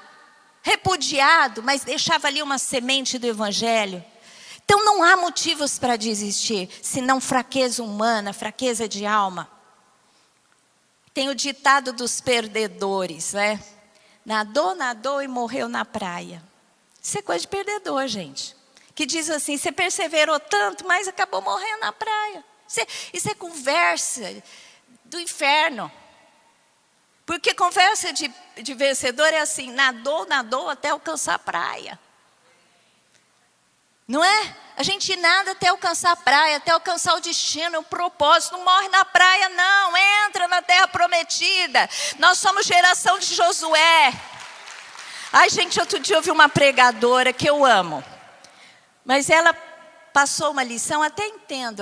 repudiado, mas deixava ali uma semente do evangelho. Então não há motivos para desistir, senão fraqueza humana, fraqueza de alma. Tem o ditado dos perdedores, né? Nadou e morreu na praia. Isso é coisa de perdedor, gente. Que diz assim: você perseverou tanto, mas acabou morrendo na praia. Isso é conversa do inferno. Porque conversa de vencedor é assim: nadou até alcançar a praia. Não é? A gente nada até alcançar a praia, até alcançar o destino, o propósito. Não morre na praia, não. Entra na terra prometida. Nós somos geração de Josué. Ai, gente, outro dia eu ouvi uma pregadora que eu amo. Mas ela passou uma lição, até entendo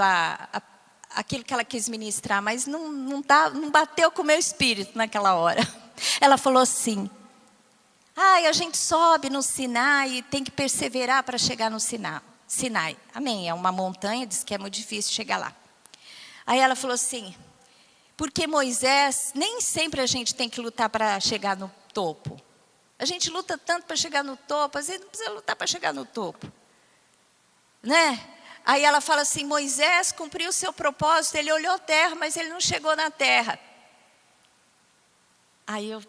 aquilo que ela quis ministrar, mas não bateu com o meu espírito naquela hora. Ela falou assim: a gente sobe no Sinai e tem que perseverar para chegar no Sinai. Amém, é uma montanha, diz que é muito difícil chegar lá. Aí ela falou assim: porque Moisés, nem sempre a gente tem que lutar para chegar no topo. A gente luta tanto para chegar no topo, às vezes não precisa lutar para chegar no topo. Né? Aí ela fala assim: Moisés cumpriu o seu propósito, ele olhou a terra, mas ele não chegou na terra. Aí eu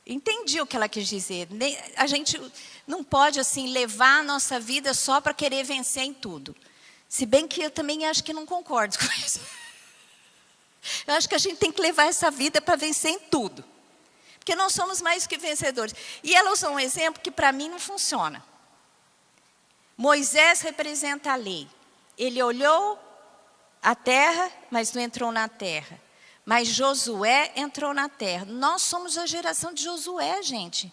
entendi o que ela quis dizer. A gente não pode assim levar a nossa vida só para querer vencer em tudo. Se bem que eu também acho que não concordo com isso. Eu acho que a gente tem que levar essa vida para vencer em tudo. Porque nós somos mais que vencedores. E ela usou um exemplo que para mim não funciona. Moisés representa a lei. Ele olhou a terra, mas não entrou na terra. Mas Josué entrou na terra. Nós somos a geração de Josué, gente.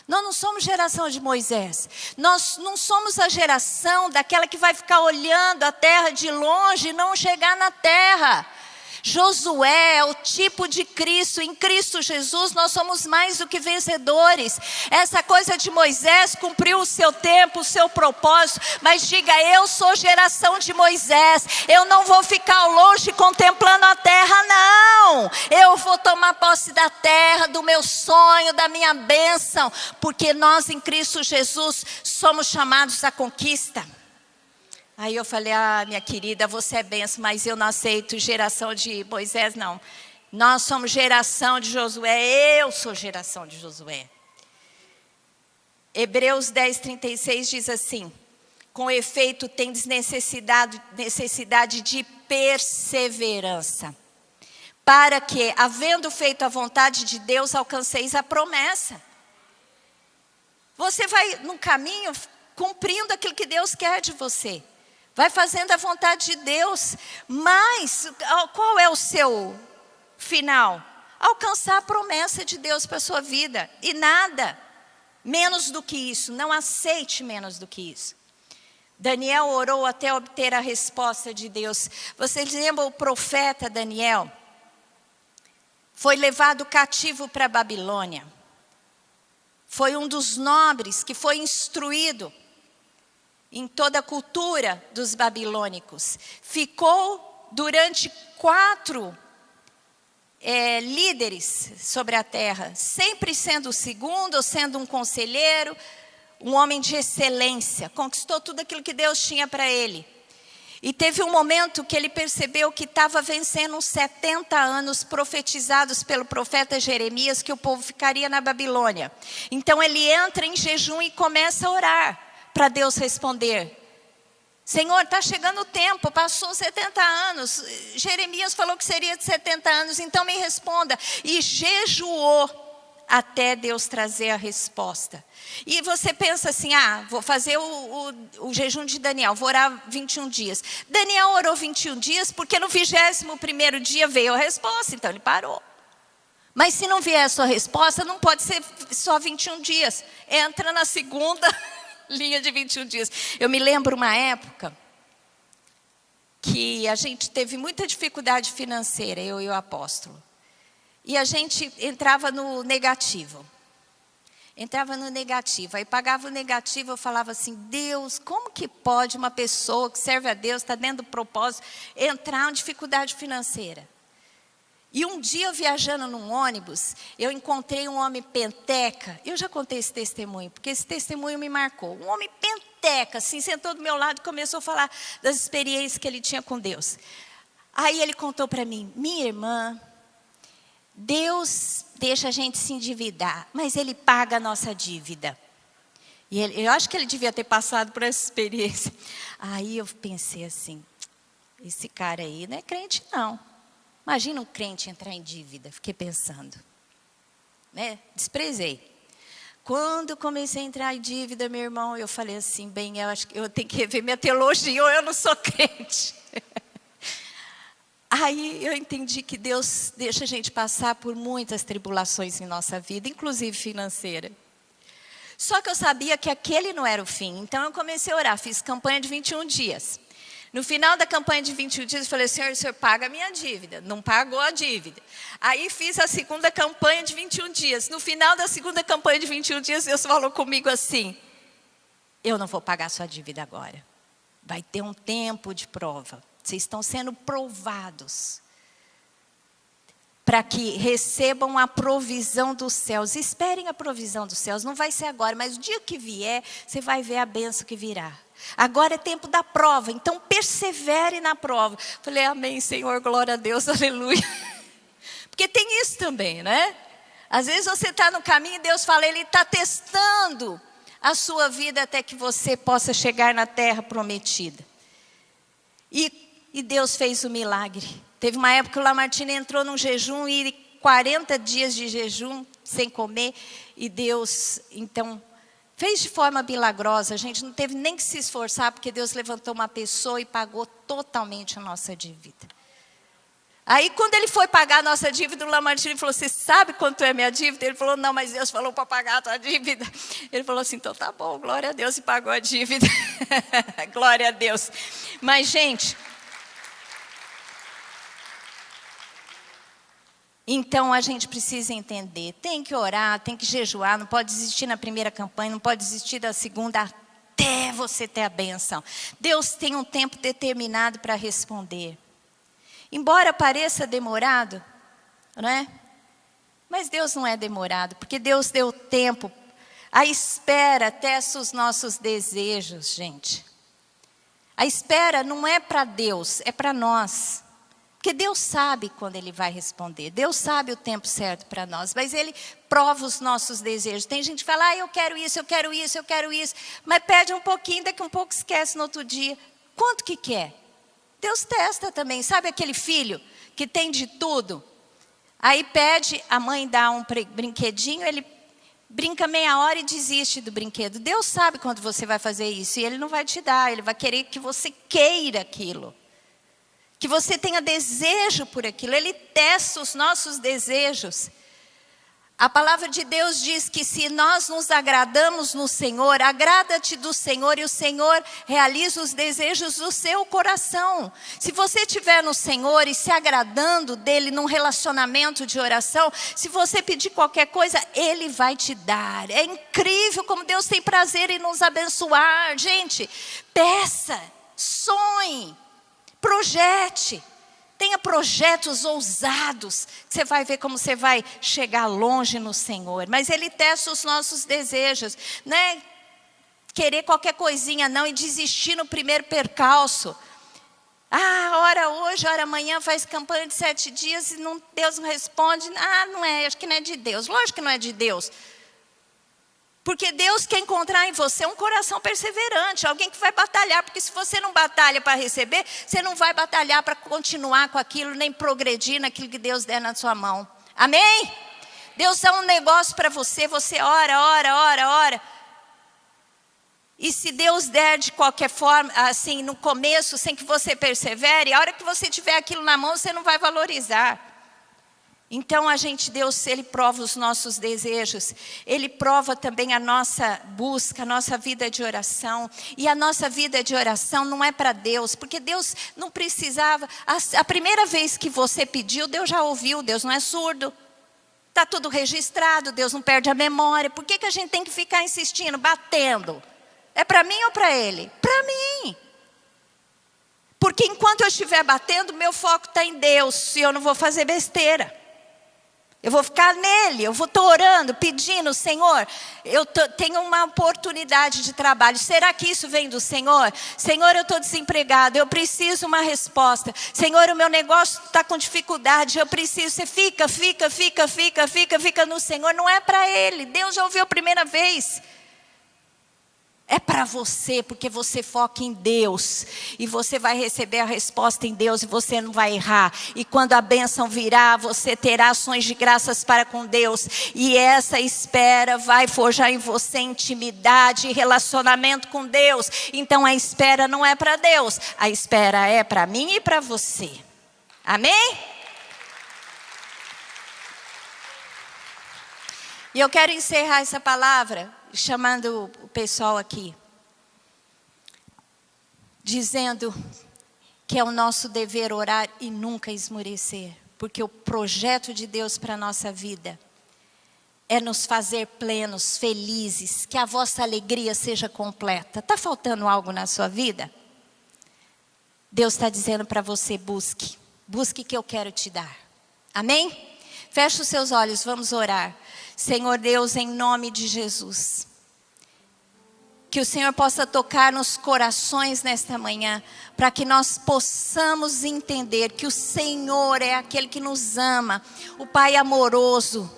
Nós não somos geração de Moisés. Nós não somos a geração daquela que vai ficar olhando a terra de longe e não chegar na terra. Josué é o tipo de Cristo. Em Cristo Jesus nós somos mais do que vencedores. Essa coisa de Moisés cumpriu o seu tempo, o seu propósito. Mas diga: eu sou geração de Moisés. Eu não vou ficar longe contemplando a terra, não. Eu vou tomar posse da terra, do meu sonho, da minha bênção. Porque nós em Cristo Jesus somos chamados à conquista. Aí eu falei: minha querida, você é benção, mas eu não aceito geração de Moisés, não. Nós somos geração de Josué, eu sou geração de Josué. Hebreus 10:36 diz assim: com efeito tendes necessidade de perseverança, para que, havendo feito a vontade de Deus, alcanceis a promessa. Você vai no caminho cumprindo aquilo que Deus quer de você. Vai fazendo a vontade de Deus. Mas qual é o seu final? Alcançar a promessa de Deus para a sua vida. E nada menos do que isso. Não aceite menos do que isso. Daniel orou até obter a resposta de Deus. Vocês lembram o profeta Daniel? Foi levado cativo para a Babilônia. Foi um dos nobres que foi instruído. em toda a cultura dos babilônicos. Ficou durante 4 líderes sobre a terra, sempre sendo o segundo ou sendo um conselheiro, um homem de excelência. Conquistou tudo aquilo que Deus tinha para ele. E teve um momento que ele percebeu que estava vencendo uns 70 anos profetizados pelo profeta Jeremias, que o povo ficaria na Babilônia. Então ele entra em jejum e começa a orar para Deus responder. Senhor, está chegando o tempo, passou 70 anos. Jeremias falou que seria de 70 anos, então me responda. E jejuou até Deus trazer a resposta. E você pensa assim, vou fazer o jejum de Daniel, vou orar 21 dias. Daniel orou 21 dias porque no 21º dia veio a resposta, então ele parou. Mas se não vier a sua resposta, não pode ser só 21 dias. Entra na segunda linha de 21 dias. Eu me lembro uma época que a gente teve muita dificuldade financeira, eu e o apóstolo. E a gente entrava no negativo. Aí pagava o negativo, eu falava assim, Deus, como que pode uma pessoa que serve a Deus, está dentro do propósito, entrar em dificuldade financeira? E um dia eu viajando num ônibus, eu encontrei um homem penteca. Eu já contei esse testemunho, porque esse testemunho me marcou. Um homem penteca, assim, sentou do meu lado e começou a falar das experiências que ele tinha com Deus. Aí ele contou para mim, minha irmã, Deus deixa a gente se endividar, mas Ele paga a nossa dívida. E eu acho que ele devia ter passado por essa experiência. Aí eu pensei assim, esse cara aí não é crente não. Imagina um crente entrar em dívida, fiquei pensando. Né? Desprezei. Quando comecei a entrar em dívida, meu irmão, eu falei assim, bem, eu acho que eu tenho que rever minha teologia ou eu não sou crente. Aí eu entendi que Deus deixa a gente passar por muitas tribulações em nossa vida, inclusive financeira. Só que eu sabia que aquele não era o fim, então eu comecei a orar, fiz campanha de 21 dias. No final da campanha de 21 dias, eu falei, Senhor, o Senhor paga a minha dívida. Não pagou a dívida. Aí fiz a segunda campanha de 21 dias. No final da segunda campanha de 21 dias, Deus falou comigo assim, eu não vou pagar a sua dívida agora. Vai ter um tempo de prova. Vocês estão sendo provados para que recebam a provisão dos céus. Esperem a provisão dos céus. Não vai ser agora, mas o dia que vier, você vai ver a bênção que virá. Agora é tempo da prova, então persevere na prova. Falei, amém, Senhor, glória a Deus, aleluia. Porque tem isso também, né? Às vezes você está no caminho e Deus fala, Ele está testando a sua vida até que você possa chegar na terra prometida. E Deus fez o milagre. Teve uma época que o Lamartine entrou num jejum e 40 dias de jejum sem comer. E Deus, então, fez de forma milagrosa. A gente não teve nem que se esforçar, porque Deus levantou uma pessoa e pagou totalmente a nossa dívida. Aí, quando ele foi pagar a nossa dívida, o Lamartine falou, você sabe quanto é minha dívida? Ele falou, não, mas Deus falou para pagar a tua dívida. Ele falou assim, então tá bom, glória a Deus, e pagou a dívida. Glória a Deus. Mas, gente, então a gente precisa entender, tem que orar, tem que jejuar, não pode desistir na primeira campanha, não pode desistir da segunda, até você ter a bênção. Deus tem um tempo determinado para responder. Embora pareça demorado, não é? Mas Deus não é demorado, porque Deus deu tempo. A espera testa os nossos desejos, gente. A espera não é para Deus, é para nós. Porque Deus sabe quando Ele vai responder. Deus sabe o tempo certo para nós. Mas Ele prova os nossos desejos. Tem gente que fala, eu quero isso, eu quero isso, eu quero isso. Mas pede um pouquinho, daqui um pouco esquece no outro dia. Quanto que quer? Deus testa também. Sabe aquele filho que tem de tudo? Aí pede, a mãe dá um brinquedinho, ele brinca meia hora e desiste do brinquedo. Deus sabe quando você vai fazer isso. E Ele não vai te dar. Ele vai querer que você queira aquilo. Que você tenha desejo por aquilo. Ele testa os nossos desejos. A palavra de Deus diz que se nós nos agradamos no Senhor, agrada-te do Senhor e o Senhor realiza os desejos do seu coração. Se você estiver no Senhor e se agradando dEle num relacionamento de oração, se você pedir qualquer coisa, Ele vai te dar. É incrível como Deus tem prazer em nos abençoar. Gente, peça, sonhe, projete. Tenha projetos ousados, você vai ver como você vai chegar longe no Senhor. Mas Ele testa os nossos desejos, não é querer qualquer coisinha não e desistir no primeiro percalço. Ora hoje, ora amanhã, faz campanha de 7 dias e Deus não responde. Não é, acho que não é de Deus. Lógico que não é de Deus. Porque Deus quer encontrar em você um coração perseverante, alguém que vai batalhar. Porque se você não batalha para receber, você não vai batalhar para continuar com aquilo, nem progredir naquilo que Deus der na sua mão. Amém? Deus dá um negócio para você, você ora. E se Deus der de qualquer forma, assim, no começo, sem que você persevere, a hora que você tiver aquilo na mão, você não vai valorizar. Então Deus, Ele prova os nossos desejos, Ele prova também a nossa busca, a nossa vida de oração. E a nossa vida de oração não é para Deus, porque Deus não precisava. A primeira vez que você pediu, Deus já ouviu, Deus não é surdo. Está tudo registrado, Deus não perde a memória. Por que a gente tem que ficar insistindo, batendo? É para mim ou para Ele? Para mim. Porque enquanto eu estiver batendo, meu foco está em Deus e eu não vou fazer besteira. Eu vou ficar nele, eu vou estar orando, pedindo, Senhor, eu tenho uma oportunidade de trabalho. Será que isso vem do Senhor? Senhor, eu estou desempregado, eu preciso uma resposta. Senhor, o meu negócio está com dificuldade, eu preciso. Você fica no Senhor, não é para Ele. Deus já ouviu a primeira vez. É para você, porque você foca em Deus. E você vai receber a resposta em Deus e você não vai errar. E quando a bênção virá, você terá ações de graças para com Deus. E essa espera vai forjar em você intimidade e relacionamento com Deus. Então a espera não é para Deus. A espera é para mim e para você. Amém? E eu quero encerrar essa palavra chamando o pessoal aqui, dizendo que é o nosso dever orar e nunca esmorecer, porque o projeto de Deus para a nossa vida é nos fazer plenos, felizes, que a vossa alegria seja completa. Está faltando algo na sua vida? Deus está dizendo para você, busque que eu quero te dar. Amém? Feche os seus olhos, vamos orar. Senhor Deus, em nome de Jesus, que o Senhor possa tocar nos corações nesta manhã, para que nós possamos entender que o Senhor é aquele que nos ama, o Pai amoroso,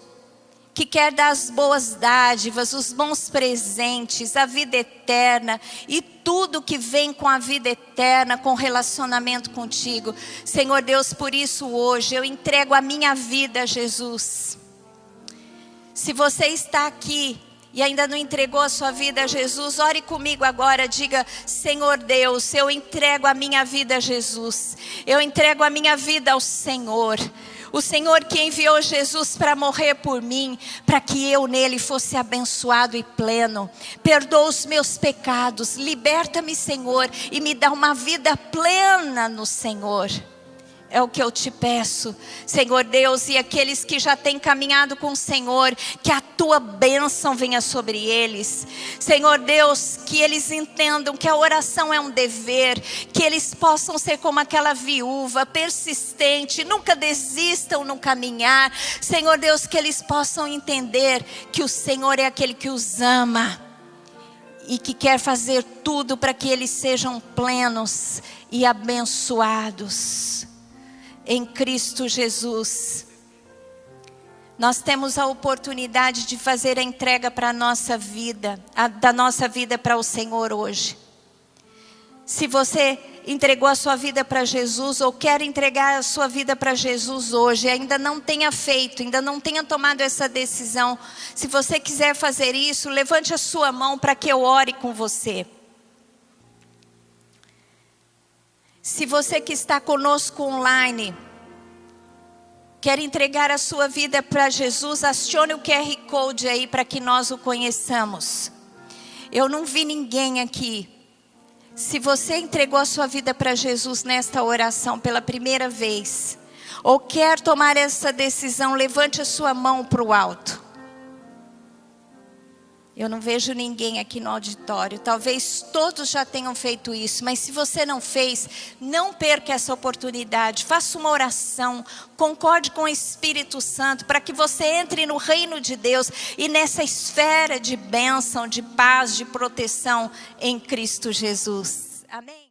que quer dar as boas dádivas, os bons presentes, a vida eterna e tudo que vem com a vida eterna, com relacionamento contigo. Senhor Deus, por isso hoje eu entrego a minha vida a Jesus. Se você está aqui e ainda não entregou a sua vida a Jesus, ore comigo agora, diga: Senhor Deus, eu entrego a minha vida a Jesus, eu entrego a minha vida ao Senhor. O Senhor que enviou Jesus para morrer por mim, para que eu nele fosse abençoado e pleno. Perdoa os meus pecados, liberta-me, Senhor, e me dá uma vida plena no Senhor. É o que eu te peço, Senhor Deus, e aqueles que já têm caminhado com o Senhor, que a tua bênção venha sobre eles. Senhor Deus, que eles entendam que a oração é um dever, que eles possam ser como aquela viúva, persistente, nunca desistam no caminhar. Senhor Deus, que eles possam entender que o Senhor é aquele que os ama e que quer fazer tudo para que eles sejam plenos e abençoados. Em Cristo Jesus, nós temos a oportunidade de fazer a entrega para a nossa vida, da nossa vida para o Senhor hoje. Se você entregou a sua vida para Jesus ou quer entregar a sua vida para Jesus hoje, ainda não tenha feito, ainda não tenha tomado essa decisão, se você quiser fazer isso, levante a sua mão para que eu ore com você. Se você que está conosco online, quer entregar a sua vida para Jesus, acione o QR Code aí para que nós o conheçamos. Eu não vi ninguém aqui. Se você entregou a sua vida para Jesus nesta oração pela primeira vez, ou quer tomar essa decisão, levante a sua mão para o alto. Eu não vejo ninguém aqui no auditório. Talvez todos já tenham feito isso. Mas se você não fez, não perca essa oportunidade. Faça uma oração. Concorde com o Espírito Santo para que você entre no reino de Deus e nessa esfera de bênção, de paz, de proteção em Cristo Jesus. Amém?